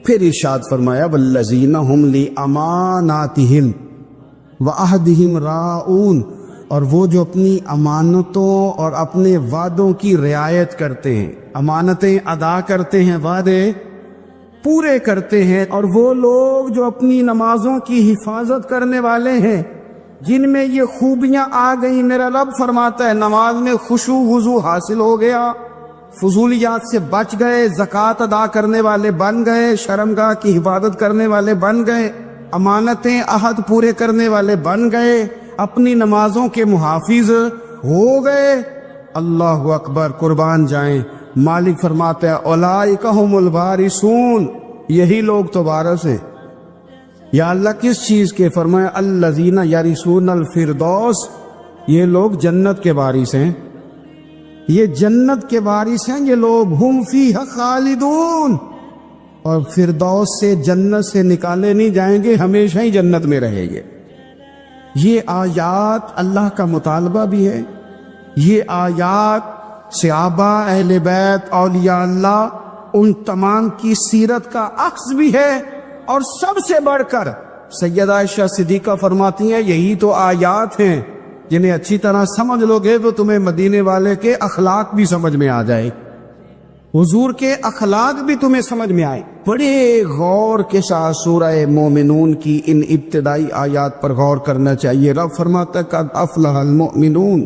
پھر ارشاد فرمایا والذین هم لاماناتہم وعہدہم راعون، اور وہ جو اپنی امانتوں اور اپنے وعدوں کی رعایت کرتے ہیں، امانتیں ادا کرتے ہیں، وعدے پورے کرتے ہیں۔ اور وہ لوگ جو اپنی نمازوں کی حفاظت کرنے والے ہیں، جن میں یہ خوبیاں آ گئیں، میرا رب فرماتا ہے نماز میں خشوع وضو حاصل ہو گیا، فضولیات سے بچ گئے، زکوٰۃ ادا کرنے والے بن گئے، شرمگاہ کی حفاظت کرنے والے بن گئے، امانتیں عہد پورے کرنے والے بن گئے، اپنی نمازوں کے محافظ ہو گئے۔ اللہ اکبر، قربان جائیں۔ مالک فرماتا ہے اولئک هم الوارثون، یہی لوگ تو وارث ہیں۔ یا اللہ کس چیز کے؟ فرمایا الذین یرثون الفردوس، یہ لوگ جنت کے وارث ہیں، یہ جنت کے وارث ہیں یہ لوگ۔ ہم فیہا خالدون، اور فردوس سے، جنت سے نکالے نہیں جائیں گے، ہمیشہ ہی جنت میں رہیں گے۔ یہ آیات اللہ کا مطالبہ بھی ہے، یہ آیات صحابہ، اہل بیت، اولیاء اللہ، ان تمام کی سیرت کا عکس بھی ہے۔ اور سب سے بڑھ کر سیدہ عائشہ صدیقہ فرماتی ہیں یہی تو آیات ہیں جنہیں اچھی طرح سمجھ لو گے تو تمہیں مدینے والے کے اخلاق بھی سمجھ میں آ جائے، حضور کے اخلاق بھی تمہیں سمجھ میں آئے۔ بڑے غور کے ساتھ سورہ مومنون کی ان ابتدائی آیات پر غور کرنا چاہیے۔ رب فرماتا ہے قد افلح المؤمنون،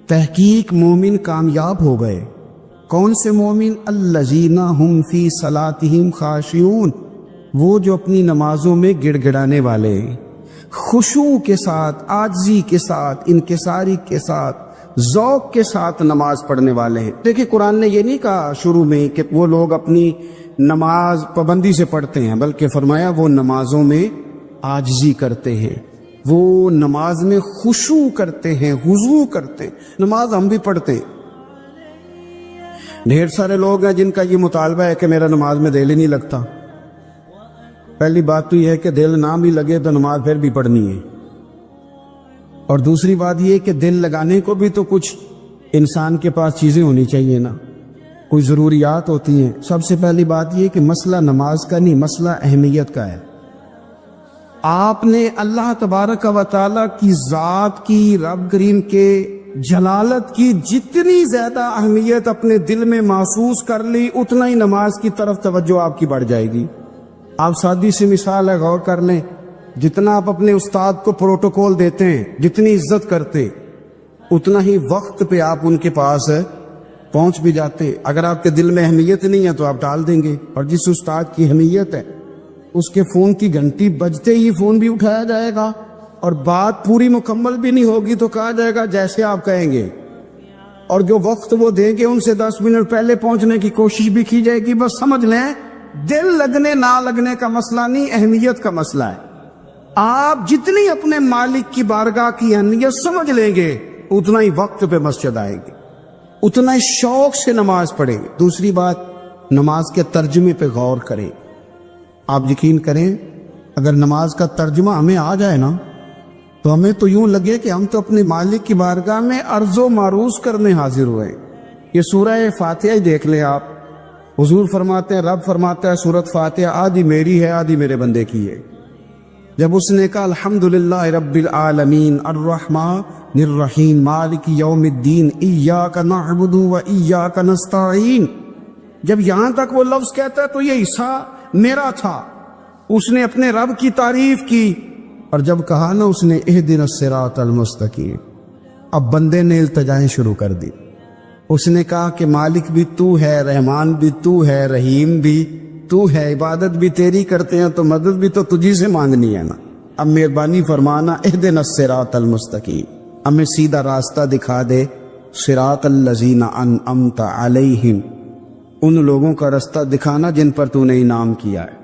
تحقیق مومن کامیاب ہو گئے۔ کون سے مومن؟ الذین ہم فی صلاتہم خاشعون، وہ جو اپنی نمازوں میں گڑ گڑانے والے، خشوع کے ساتھ، عاجزی کے ساتھ، انکساری کے ساتھ، ذوق کے ساتھ نماز پڑھنے والے ہیں۔ دیکھیں قرآن نے یہ نہیں کہا شروع میں کہ وہ لوگ اپنی نماز پابندی سے پڑھتے ہیں، بلکہ فرمایا وہ نمازوں میں عاجزی کرتے ہیں، وہ نماز میں خشوع کرتے ہیں، خضوع کرتے ہیں. نماز ہم بھی پڑھتے ہیں. ڈھیر سارے لوگ ہیں جن کا یہ مطالبہ ہے کہ میرا نماز میں دل ہی نہیں لگتا. پہلی بات تو یہ ہے کہ دل نہ بھی لگے تو نماز پھر بھی پڑھنی ہے. اور دوسری بات یہ کہ دل لگانے کو بھی تو کچھ انسان کے پاس چیزیں ہونی چاہیے نا، کوئی ضروریات ہوتی ہیں. سب سے پہلی بات یہ کہ مسئلہ نماز کا نہیں، مسئلہ اہمیت کا ہے. آپ نے اللہ تبارک و تعالیٰ کی ذات کی، رب کریم کے جلالت کی جتنی زیادہ اہمیت اپنے دل میں محسوس کر لی، اتنا ہی نماز کی طرف توجہ آپ کی بڑھ جائے گی. آپ سادی سی مثال ہے، غور کر لیں. جتنا آپ اپنے استاد کو پروٹوکول دیتے ہیں، جتنی عزت کرتے، اتنا ہی وقت پہ آپ ان کے پاس پہنچ بھی جاتے. اگر آپ کے دل میں اہمیت نہیں ہے تو آپ ٹال دیں گے. اور جس استاد کی اہمیت ہے اس کے فون کی گھنٹی بجتے ہی فون بھی اٹھایا جائے گا، اور بات پوری مکمل بھی نہیں ہوگی تو کہا جائے گا جیسے آپ کہیں گے. اور جو وقت وہ دیں گے ان سے 10 منٹ پہلے پہنچنے کی کوشش بھی کی جائے گی. بس سمجھ لیں دل لگنے نہ لگنے کا مسئلہ نہیں، اہمیت کا مسئلہ ہے. آپ جتنی اپنے مالک کی بارگاہ کی اہمیت سمجھ لیں گے اتنا ہی وقت پہ مسجد آئے گی، اتنا ہی شوق سے نماز پڑھیں. دوسری بات، نماز کے ترجمے پہ غور کریں. آپ یقین کریں اگر نماز کا ترجمہ ہمیں آ جائے نا تو ہمیں تو یوں لگے کہ ہم تو اپنے مالک کی بارگاہ میں عرض و معروض کرنے حاضر ہوئے. یہ سورہ فاتحہ ہی دیکھ لیں آپ. حضور فرماتے ہیں، رب فرماتا ہے سورۃ فاتحہ آدھی میری ہے آدھی میرے بندے کی ہے. جب اس نے کہا الحمدللہ رب العالمین الرحمن الرحیم مالک یوم الدین ایاک نعبد و ایاک نستعین، جب یہاں تک وہ لفظ کہتا ہے تو یہ حصہ میرا تھا. اس نے اپنے رب کی تعریف کی، اور جب کہا نا اس نے اہدنا الصراط المستقیم، اب بندے نے التجائیں شروع کر دی. اس نے کہا کہ مالک بھی تو ہے، رحمان بھی تو ہے، رحیم بھی تو ہے، عبادت بھی تیری کرتے ہیں تو مدد بھی تو تجھی سے مانگنی ہے نا. اب مہربانی فرمانا اہدنا الصراط المستقیم، ہمیں سیدھا راستہ دکھا دے. صراط الذین انعمت علیہم، ان لوگوں کا راستہ دکھانا جن پر تو نے انعام کیا ہے.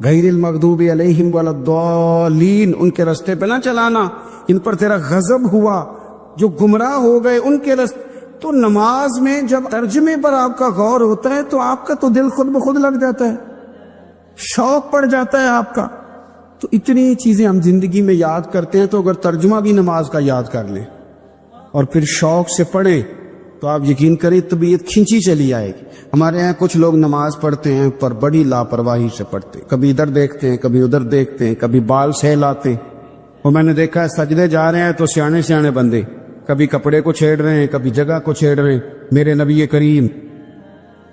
غیر المغضوب علیہم ولا الضالین، ان کے راستے پہ نہ چلانا ان پر تیرا غضب ہوا، جو گمراہ ہو گئے ان کے راستے. تو نماز میں جب ترجمے پر آپ کا غور ہوتا ہے تو آپ کا تو دل خود بخود لگ جاتا ہے، شوق پڑ جاتا ہے آپ کا. تو اتنی چیزیں ہم زندگی میں یاد کرتے ہیں، تو اگر ترجمہ بھی نماز کا یاد کر لیں اور پھر شوق سے پڑھیں تو آپ یقین کریں طبیعت کھینچی چلی آئے گی. ہمارے ہاں کچھ لوگ نماز پڑھتے ہیں پر بڑی لاپرواہی سے پڑھتے ہیں، کبھی ادھر دیکھتے ہیں کبھی ادھر دیکھتے ہیں، کبھی بال سہلاتے. اور میں نے دیکھا ہے سجدے جا رہے ہیں تو سیانے سیانے بندے کبھی کپڑے کو چھیڑ رہے ہیں کبھی جگہ کو چھیڑ رہے ہیں. میرے نبی کریم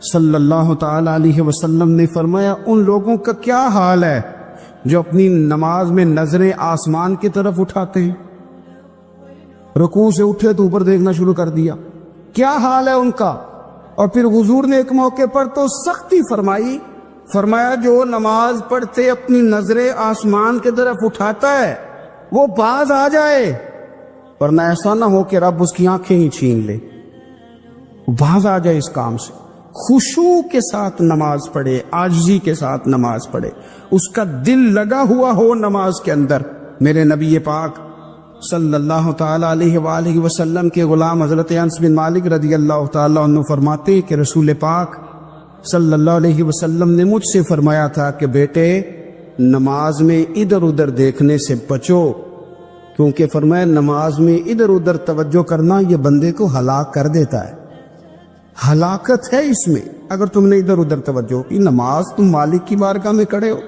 صلی اللہ تعالی علیہ وسلم نے فرمایا ان لوگوں کا کیا حال ہے جو اپنی نماز میں نظریں آسمان کی طرف اٹھاتے ہیں. رکوع سے اٹھے تو اوپر دیکھنا شروع کر دیا، کیا حال ہے ان کا. اور پھر حضور نے ایک موقع پر تو سختی فرمائی، فرمایا جو نماز پڑھتے اپنی نظریں آسمان کی طرف اٹھاتا ہے وہ باز آ جائے، ورنہ ایسا نہ ہو کہ رب اس کی آنکھیں ہی چھین لے. باز آ جائے اس کام سے. خشوع کے ساتھ نماز پڑھے، عاجزی کے ساتھ نماز پڑھے، اس کا دل لگا ہوا ہو نماز کے اندر. میرے نبی پاک صلی اللہ تعالی علیہ وآلہ وسلم کے غلام حضرت انس بن مالک رضی اللہ تعالی عنہ فرماتے کہ رسول پاک صلی اللہ علیہ وسلم نے مجھ سے فرمایا تھا کہ بیٹے نماز میں ادھر ادھر دیکھنے سے بچو، کیونکہ فرمایا نماز میں ادھر ادھر توجہ کرنا یہ بندے کو ہلاک کر دیتا ہے. ہلاکت ہے اس میں اگر تم نے ادھر ادھر توجہ کی. نماز تم مالک کی بارگاہ میں کھڑے ہو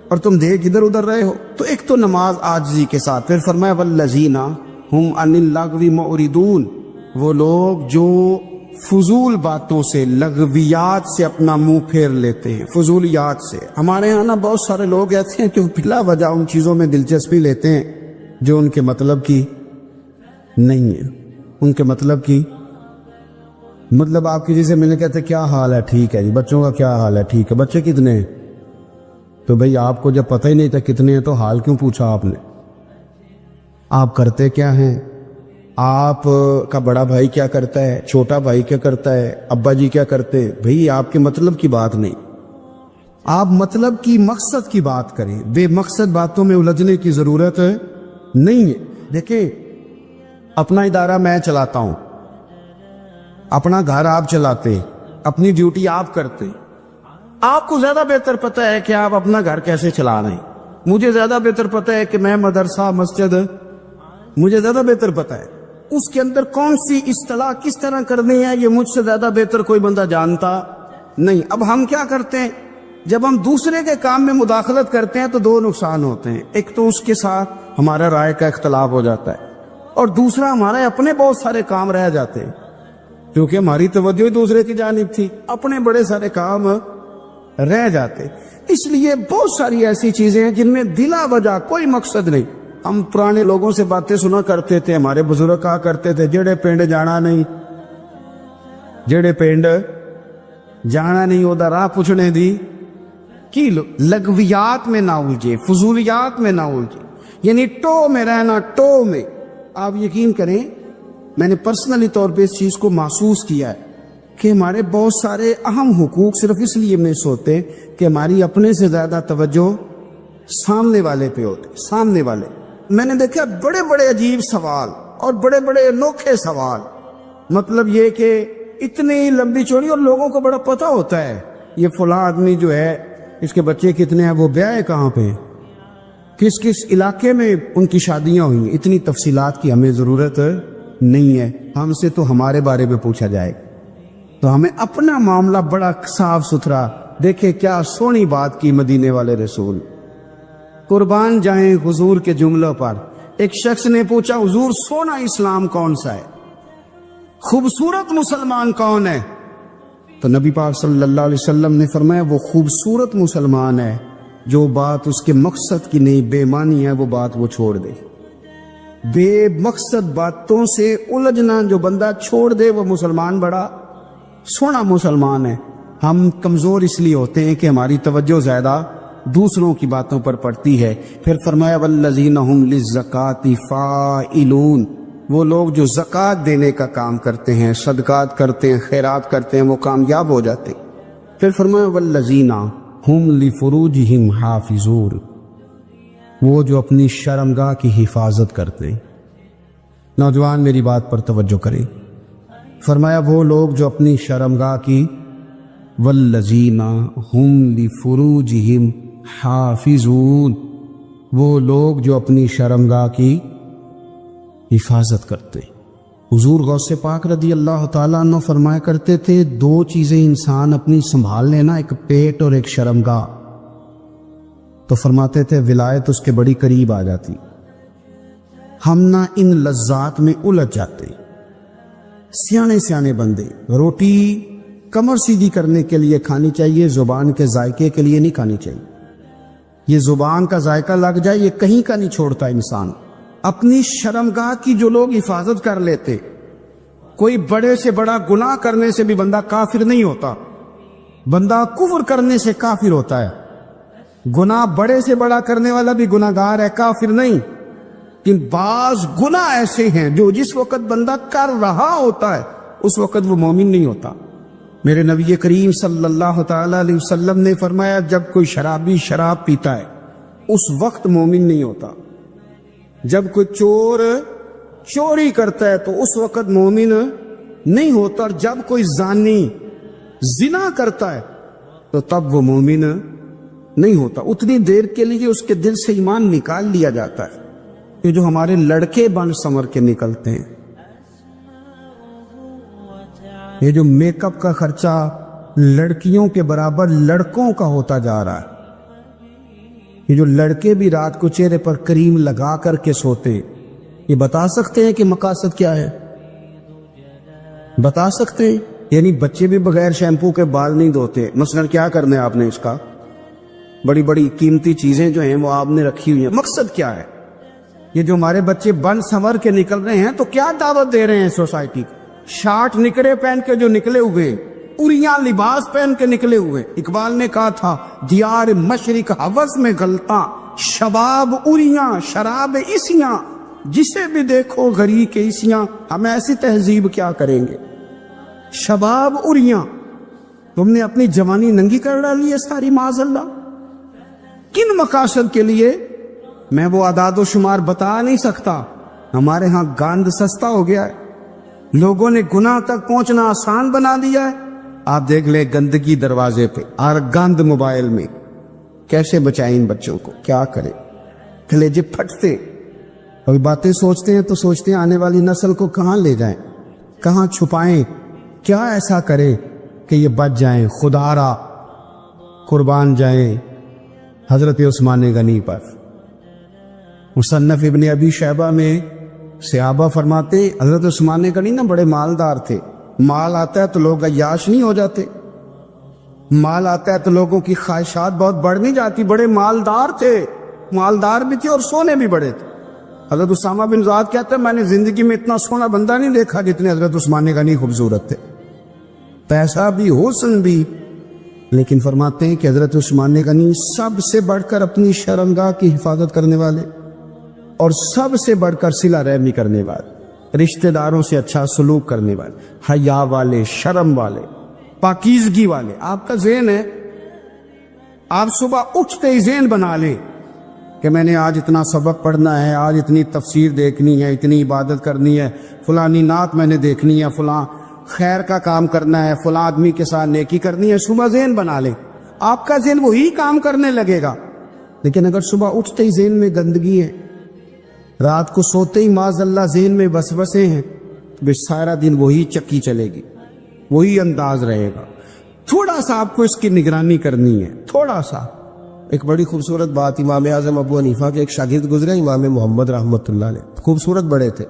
اور تم دیکھ ادھر ادھر رہے ہو. تو ایک تو نماز عاجزی کے ساتھ. پھر فرمایا والذین ہم عن اللغو معرضون، وہ لوگ جو فضول باتوں سے، لغویات سے اپنا منہ پھیر لیتے ہیں، فضولیات سے. ہمارے یہاں نا بہت سارے لوگ ایسے ہیں جو بلا وجہ ان چیزوں میں دلچسپی لیتے ہیں جو ان کے مطلب کی نہیں ہے. ان کے مطلب کی مطلب آپ کسی سے ملنے کہتے کیا حال ہے، ٹھیک ہے جی. بچوں کا کیا حال ہے، ٹھیک ہے. بچے کتنے ہیں؟ تو بھئی آپ کو جب پتہ ہی نہیں تھا کتنے ہیں تو حال کیوں پوچھا آپ نے؟ آپ کرتے کیا ہیں؟ آپ کا بڑا بھائی کیا کرتا ہے، چھوٹا بھائی کیا کرتا ہے، ابا جی کیا کرتے؟ بھئی آپ کے مطلب کی بات نہیں، آپ مطلب کی مقصد کی بات کریں. بے مقصد باتوں میں الجھنے کی ضرورت نہیں ہے. دیکھیں اپنا ادارہ میں چلاتا ہوں, اپنا گھر آپ چلاتے, اپنی ڈیوٹی آپ کرتے. آپ کو زیادہ بہتر پتہ ہے کہ آپ اپنا گھر کیسے چلا رہے ہیں. مجھے زیادہ بہتر پتہ ہے کہ میں مدرسہ مسجد, مجھے زیادہ بہتر پتہ ہے اس کے اندر کون سی اصطلاح کس طرح کرنی ہے. یہ مجھ سے زیادہ بہتر کوئی بندہ جانتا نہیں. اب ہم کیا کرتے ہیں, جب ہم دوسرے کے کام میں مداخلت کرتے ہیں تو دو نقصان ہوتے ہیں. ایک تو اس کے ساتھ ہمارا رائے کا اختلاف ہو جاتا ہے, اور دوسرا ہمارے اپنے بہت سارے کام رہ جاتے ہیں, کیونکہ ہماری توجہ ہی دوسرے کی جانب تھی. اپنے بڑے سارے کام رہ جاتے. اس لیے بہت ساری ایسی چیزیں ہیں جن میں بلا وجہ کوئی مقصد نہیں. ہم پرانے لوگوں سے باتیں سنا کرتے تھے, ہمارے بزرگ کہا کرتے تھے جڑے پنڈ جانا نہیں, جڑے پنڈ جانا نہیں وہ راہ پوچھنے دی کی. لغویات میں نہ الجھے, فضولیات میں نہ الجھے, یعنی ٹو میں رہنا, ٹو میں. آپ یقین کریں میں نے پرسنلی طور پہ اس چیز کو محسوس کیا ہے کہ ہمارے بہت سارے اہم حقوق صرف اس لیے مس ہوتے کہ ہماری اپنے سے زیادہ توجہ سامنے والے پہ ہوتے. سامنے والے, میں نے دیکھا بڑے بڑے عجیب سوال اور بڑے بڑے انوکھے سوال, مطلب یہ کہ اتنی لمبی چوڑی, اور لوگوں کو بڑا پتہ ہوتا ہے یہ فلاں آدمی جو ہے اس کے بچے کتنے ہیں, وہ بیاہ ہے کہاں پہ, کس کس علاقے میں ان کی شادیاں ہوئی ہیں. اتنی تفصیلات کی ہمیں ضرورت نہیں ہے. ہم سے تو ہمارے بارے میں پوچھا جائے تو ہمیں اپنا معاملہ بڑا صاف ستھرا. دیکھیں کیا سونی بات کی مدینے والے رسول, قربان جائیں حضور کے جملوں پر. ایک شخص نے پوچھا حضور سونا اسلام کون سا ہے, خوبصورت مسلمان کون ہے؟ تو نبی پاک صلی اللہ علیہ وسلم نے فرمایا وہ خوبصورت مسلمان ہے جو بات اس کے مقصد کی نہیں, بے معنی ہے وہ بات وہ چھوڑ دے. بے مقصد باتوں سے الجھنا جو بندہ چھوڑ دے وہ مسلمان بڑا سونا مسلمان ہے. ہم کمزور اس لیے ہوتے ہیں کہ ہماری توجہ زیادہ دوسروں کی باتوں پر پڑتی ہے. پھر فرمایا والذین ھم للزکاۃ فاعلون, وہ لوگ جو زکوٰۃ دینے کا کام کرتے ہیں, صدقات کرتے ہیں, خیرات کرتے ہیں, وہ کامیاب ہو جاتے. پھر فرمایا والذین ھم لفروجہم حافظون, وہ جو اپنی شرمگاہ کی حفاظت کرتے ہیں. نوجوان میری بات پر توجہ کریں. فرمایا وہ لوگ جو اپنی شرمگاہ کی, والذین ھم لفروجہم حافظون, وہ لوگ جو اپنی شرمگاہ کی حفاظت کرتے. حضور غوث پاک رضی اللہ تعالیٰ عنہ فرمایا کرتے تھے دو چیزیں انسان اپنی سنبھال لینا, ایک پیٹ اور ایک شرمگاہ. تو فرماتے تھے ولایت اس کے بڑی قریب آ جاتی. ہم نہ ان لذات میں الجھ جاتے. سیانے سیانے بندے روٹی کمر سیدھی کرنے کے لیے کھانی چاہیے, زبان کے ذائقے کے لیے نہیں کھانی چاہیے. یہ زبان کا ذائقہ لگ جائے یہ کہیں کا نہیں چھوڑتا انسان. اپنی شرمگاہ کی جو لوگ حفاظت کر لیتے, کوئی بڑے سے بڑا گناہ کرنے سے بھی بندہ کافر نہیں ہوتا, بندہ کفر کرنے سے کافر ہوتا ہے. گناہ بڑے سے بڑا کرنے والا بھی گناہگار ہے, کافر نہیں. کہ بعض گناہ ایسے ہیں جو جس وقت بندہ کر رہا ہوتا ہے اس وقت وہ مومن نہیں ہوتا. میرے نبی کریم صلی اللہ تعالی علیہ وسلم نے فرمایا جب کوئی شرابی شراب پیتا ہے اس وقت مومن نہیں ہوتا. جب کوئی چور چوری کرتا ہے تو اس وقت مومن نہیں ہوتا, اور جب کوئی زانی زنا کرتا ہے تو تب وہ مومن نہیں ہوتا. اتنی دیر کے لیے اس کے دل سے ایمان نکال لیا جاتا ہے. یہ جو ہمارے لڑکے بن سمر کے نکلتے ہیں, یہ جو میک اپ کا خرچہ لڑکیوں کے برابر لڑکوں کا ہوتا جا رہا ہے, یہ جو لڑکے بھی رات کو چہرے پر کریم لگا کر کے سوتے, یہ بتا سکتے ہیں کہ مقاصد کیا ہے؟ بتا سکتے ہیں؟ یعنی بچے بھی بغیر شیمپو کے بال نہیں دھوتے. مثلا کیا کرنا ہے آپ نے اس کا؟ بڑی بڑی قیمتی چیزیں جو ہیں وہ آپ نے رکھی ہوئی ہیں, مقصد کیا ہے؟ یہ جو ہمارے بچے بن سنور کے نکل رہے ہیں تو کیا دعوت دے رہے ہیں سوسائٹی کو؟ شارٹ نکرے پہن کے جو نکلے ہوئے, اریاں لباس پہن کے نکلے ہوئے. اقبال نے کہا تھا دیار مشرق حوث میں غلطاں, شباب اریاں شراب اسیاں, جسے بھی دیکھو غری کے اسیاں. ہم ایسی تہذیب کیا کریں گے؟ شباب اریاں, تم نے اپنی جوانی ننگی کر ڈالی ہے ساری معاذ اللہ. کن مقاصد کے لیے؟ میں وہ اعداد و شمار بتا نہیں سکتا. ہمارے ہاں گند سستا ہو گیا ہے، لوگوں نے گناہ تک پہنچنا آسان بنا دیا ہے. آپ دیکھ لیں گندگی دروازے پہ اور گند موبائل میں. کیسے بچائیں ان بچوں کو؟ کیا کریں؟ کلیجے پھٹتے. ابھی باتیں سوچتے ہیں تو سوچتے ہیں آنے والی نسل کو کہاں لے جائیں، کہاں چھپائیں، کیا ایسا کریں کہ یہ بچ جائیں. خدا را قربان جائیں حضرت عثمان غنی پر. مصنف ابن ابی شیبہ میں صحابہ فرماتے حضرت عثمان غنی نا بڑے مالدار تھے. مال آتا ہے تو لوگ عیاش نہیں ہو جاتے، مال آتا ہے تو لوگوں کی خواہشات بہت بڑھ نہیں جاتی. بڑے مالدار تھے، مالدار بھی تھے اور سونے بھی بڑے تھے. حضرت اسامہ بن زید کہتے ہیں میں نے زندگی میں اتنا سونا بندہ نہیں دیکھا جتنے حضرت عثمان غنی خوبصورت تھے. پیسہ بھی حسن بھی، لیکن فرماتے ہیں کہ حضرت عثمان غنی سب سے بڑھ کر اپنی شرمگاہ کی حفاظت کرنے والے اور سب سے بڑھ کر صلہ رحمی کرنے والے، رشتہ داروں سے اچھا سلوک کرنے والے، حیا والے، شرم والے، پاکیزگی والے. آپ کا ذہن ہے، آپ صبح اٹھتے ہی ذہن بنا لیں کہ میں نے آج اتنا سبق پڑھنا ہے، آج اتنی تفسیر دیکھنی ہے، اتنی عبادت کرنی ہے، فلانی نعت میں نے دیکھنی ہے، فلاں خیر کا کام کرنا ہے، فلاں آدمی کے ساتھ نیکی کرنی ہے. صبح ذہن بنا لیں، آپ کا ذہن وہی کام کرنے لگے گا. لیکن اگر صبح اٹھتے ہی ذہن میں گندگی ہے، رات کو سوتے ہی معاذ اللہ ذہن میں وسوسے ہیں، تو سارا دن وہی چکی چلے گی، وہی انداز رہے گا. تھوڑا سا آپ کو اس کی نگرانی کرنی ہے، تھوڑا سا. ایک بڑی خوبصورت بات امام اعظم ابو حنیفہ کے ایک شاگرد گزرے امام محمد رحمۃ اللہ علیہ. خوبصورت بڑے تھے،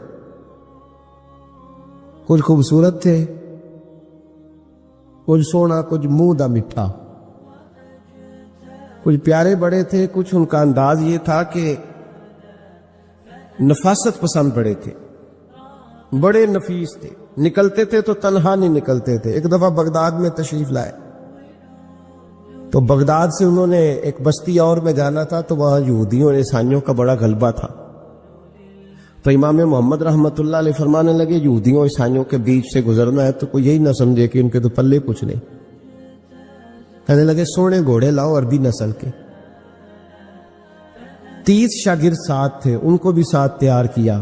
کچھ خوبصورت تھے، کچھ سونا، کچھ منہ دا میٹھا. کچھ پیارے بڑے تھے، کچھ ان کا انداز یہ تھا کہ نفاست پسند بڑے تھے، بڑے نفیس تھے. نکلتے تھے تو تنہا نہیں نکلتے تھے. ایک دفعہ بغداد میں تشریف لائے تو بغداد سے انہوں نے ایک بستی اور میں جانا تھا، تو وہاں یہودیوں اور عیسائیوں کا بڑا غلبہ تھا. تو امام محمد رحمۃ اللہ علیہ فرمانے لگے یہودیوں عیسائیوں کے بیچ سے گزرنا ہے تو کوئی یہی نہ سمجھے کہ ان کے تو پلے کچھ نہیں. کہنے لگے سونے گھوڑے لاؤ عربی نسل کے. 30 شاگرد ساتھ تھے، ان کو بھی ساتھ تیار کیا.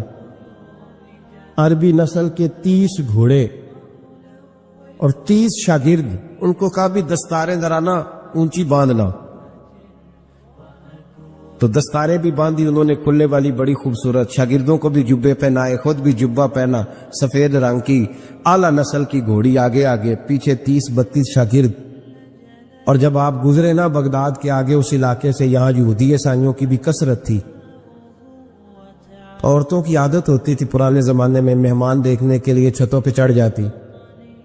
عربی نسل کے 30 گھوڑے اور 30 شاگرد. ان کو کہا بھی دستاریں ذرا اونچی باندھنا، تو دستاریں بھی باندھی انہوں نے کلے والی بڑی خوبصورت. شاگردوں کو بھی جبے پہنائے، خود بھی جبہ پہنا سفید رنگ کی. اعلیٰ نسل کی گھوڑی آگے آگے، پیچھے 30-32 شاگرد. اور جب آپ گزرے نا بغداد کے آگے اس علاقے سے، یہاں یہودی عیسائیوں کی بھی کثرت تھی. عورتوں کی عادت ہوتی تھی پرانے زمانے میں مہمان دیکھنے کے لیے چھتوں پہ چڑھ جاتی،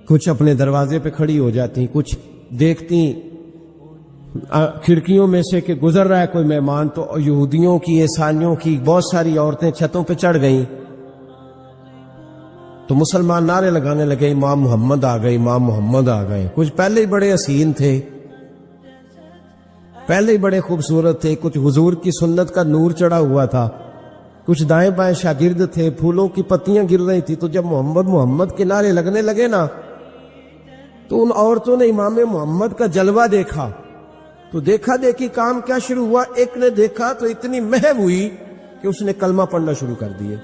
کچھ اپنے دروازے پہ کھڑی ہو جاتی، کچھ دیکھتی کھڑکیوں میں سے کہ گزر رہا ہے کوئی مہمان. تو یہودیوں کی عیسائیوں کی بہت ساری عورتیں چھتوں پہ چڑھ گئیں. تو مسلمان نعرے لگانے لگے امام محمد آ گئے، امام محمد آ گئے. کچھ پہلے ہی بڑے حسین تھے، پہلے ہی بڑے خوبصورت تھے، کچھ حضور کی سنت کا نور چڑھا ہوا تھا، کچھ دائیں بائیں شاگرد تھے، پھولوں کی پتیاں گر رہی تھی. تو جب محمد محمد کے نعرے لگنے لگے نا تو ان عورتوں نے امام محمد کا جلوہ دیکھا. تو دیکھا دیکھی کام کیا شروع ہوا، ایک نے دیکھا تو اتنی محو ہوئی کہ اس نے کلمہ پڑھنا شروع کر دیے.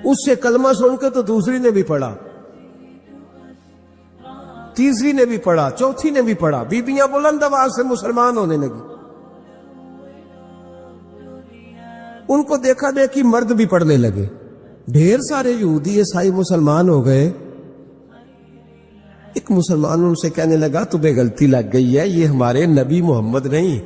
اس سے کلمہ سن کے تو دوسری نے بھی پڑھا، تیسری نے بھی پڑھا، چوتھی نے بھی پڑھا. بیبیاں بلند آواز سے مسلمان ہونے لگی. ان کو دیکھا دیکھی مرد بھی پڑھنے لگے. ڈھیر سارے یہودی عیسائی مسلمان ہو گئے. ایک مسلمان ان سے کہنے لگا تمہیں غلطی لگ گئی ہے، یہ ہمارے نبی محمد نہیں.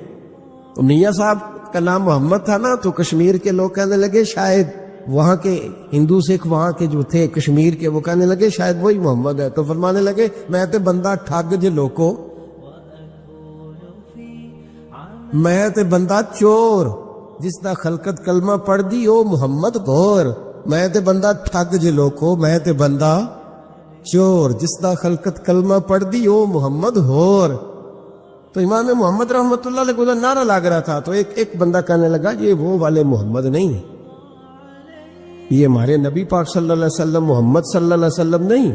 تو میاں صاحب کا نام محمد تھا نا، تو کشمیر کے لوگ کہنے لگے شاید وہاں کے ہندو سکھ وہاں کے جو تھے کشمیر کے، وہ کہنے لگے شاید وہی محمد ہے. تو فرمانے لگے میں تے بندہ ٹھگ جے لوکو، میں تے بندہ چور جس دا خلقت کلمہ پڑھ دی او محمد غور. میں تے بندہ ٹھگ جے لوکو، میں تے بندہ چور جس دا خلقت کلمہ پڑھ دی او محمد ہور. تو امام محمد رحمۃ اللہ علیہ کو نعرہ لگ رہا تھا. تو ایک بندہ کہنے لگا یہ وہ والے محمد نہیں، یہ ہمارے نبی پاک صلی اللہ علیہ وسلم محمد صلی اللہ علیہ وسلم نہیں،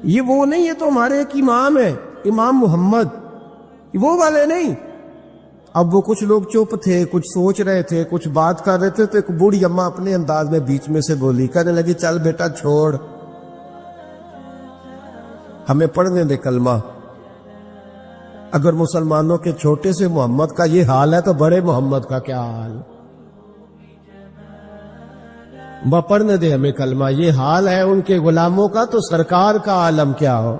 یہ وہ نہیں، یہ تو ہمارے ایک امام ہے امام محمد. وہ والے نہیں. اب وہ کچھ لوگ چپ تھے, کچھ سوچ رہے تھے, کچھ بات کر رہے تھے, تو ایک بوڑھی اماں اپنے انداز میں بیچ میں سے بولی, کہنے لگی چل بیٹا چھوڑ, ہمیں پڑھنے دے کلمہ. اگر مسلمانوں کے چھوٹے سے محمد کا یہ حال ہے تو بڑے محمد کا کیا حال؟ پڑھنے دے ہمیں کلمہ. یہ حال ہے ان کے غلاموں کا تو سرکار کا عالم کیا ہو.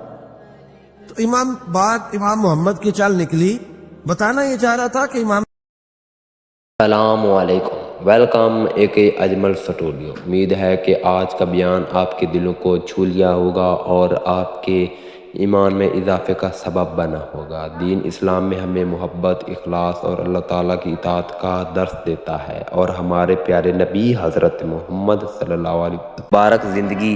تو امام محمد کی چال نکلی. بتانا یہ چاہ رہا تھا کہ امام السلام علیکم، ویلکم ایک اجمل اسٹوڈیو. امید ہے کہ آج کا بیان آپ کے دلوں کو چھو لیا ہوگا اور آپ کے ایمان میں اضافے کا سبب بنا ہوگا. دین اسلام میں ہمیں محبت، اخلاص اور اللہ تعالیٰ کی اطاعت کا درس دیتا ہے، اور ہمارے پیارے نبی حضرت محمد صلی اللہ علیہ وسلم مبارک زندگی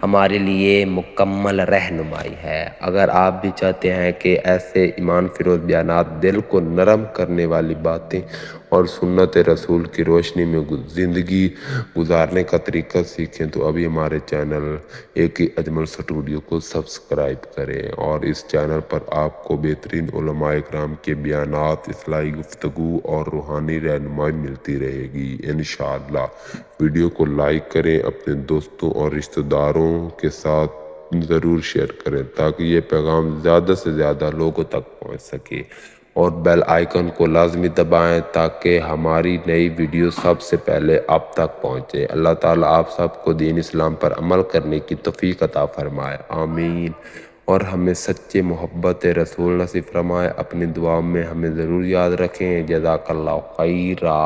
ہمارے لیے مکمل رہنمائی ہے. اگر آپ بھی چاہتے ہیں کہ ایسے ایمان فروز بیانات، دل کو نرم کرنے والی باتیں اور سنت رسول کی روشنی میں زندگی گزارنے کا طریقہ سیکھیں، تو ابھی ہمارے چینل ایک اجمل اسٹوڈیو کو سبسکرائب کریں. اور اس چینل پر آپ کو بہترین علماء اکرام کے بیانات، اصلاحی گفتگو اور روحانی رہنمائی ملتی رہے گی انشاءاللہ. ویڈیو کو لائک کریں، اپنے دوستوں اور رشتہ داروں کے ساتھ ضرور شیئر کریں تاکہ یہ پیغام زیادہ سے زیادہ لوگوں تک پہنچ سکے، اور بیل آئیکن کو لازمی دبائیں تاکہ ہماری نئی ویڈیو سب سے پہلے آپ تک پہنچے. اللہ تعالیٰ آپ سب کو دین اسلام پر عمل کرنے کی توفیق عطا فرمائے، آمین. اور ہمیں سچے محبت رسول نصیب فرمائے. اپنی دعاؤں میں ہمیں ضرور یاد رکھیں. جزاک اللہ خیرہ.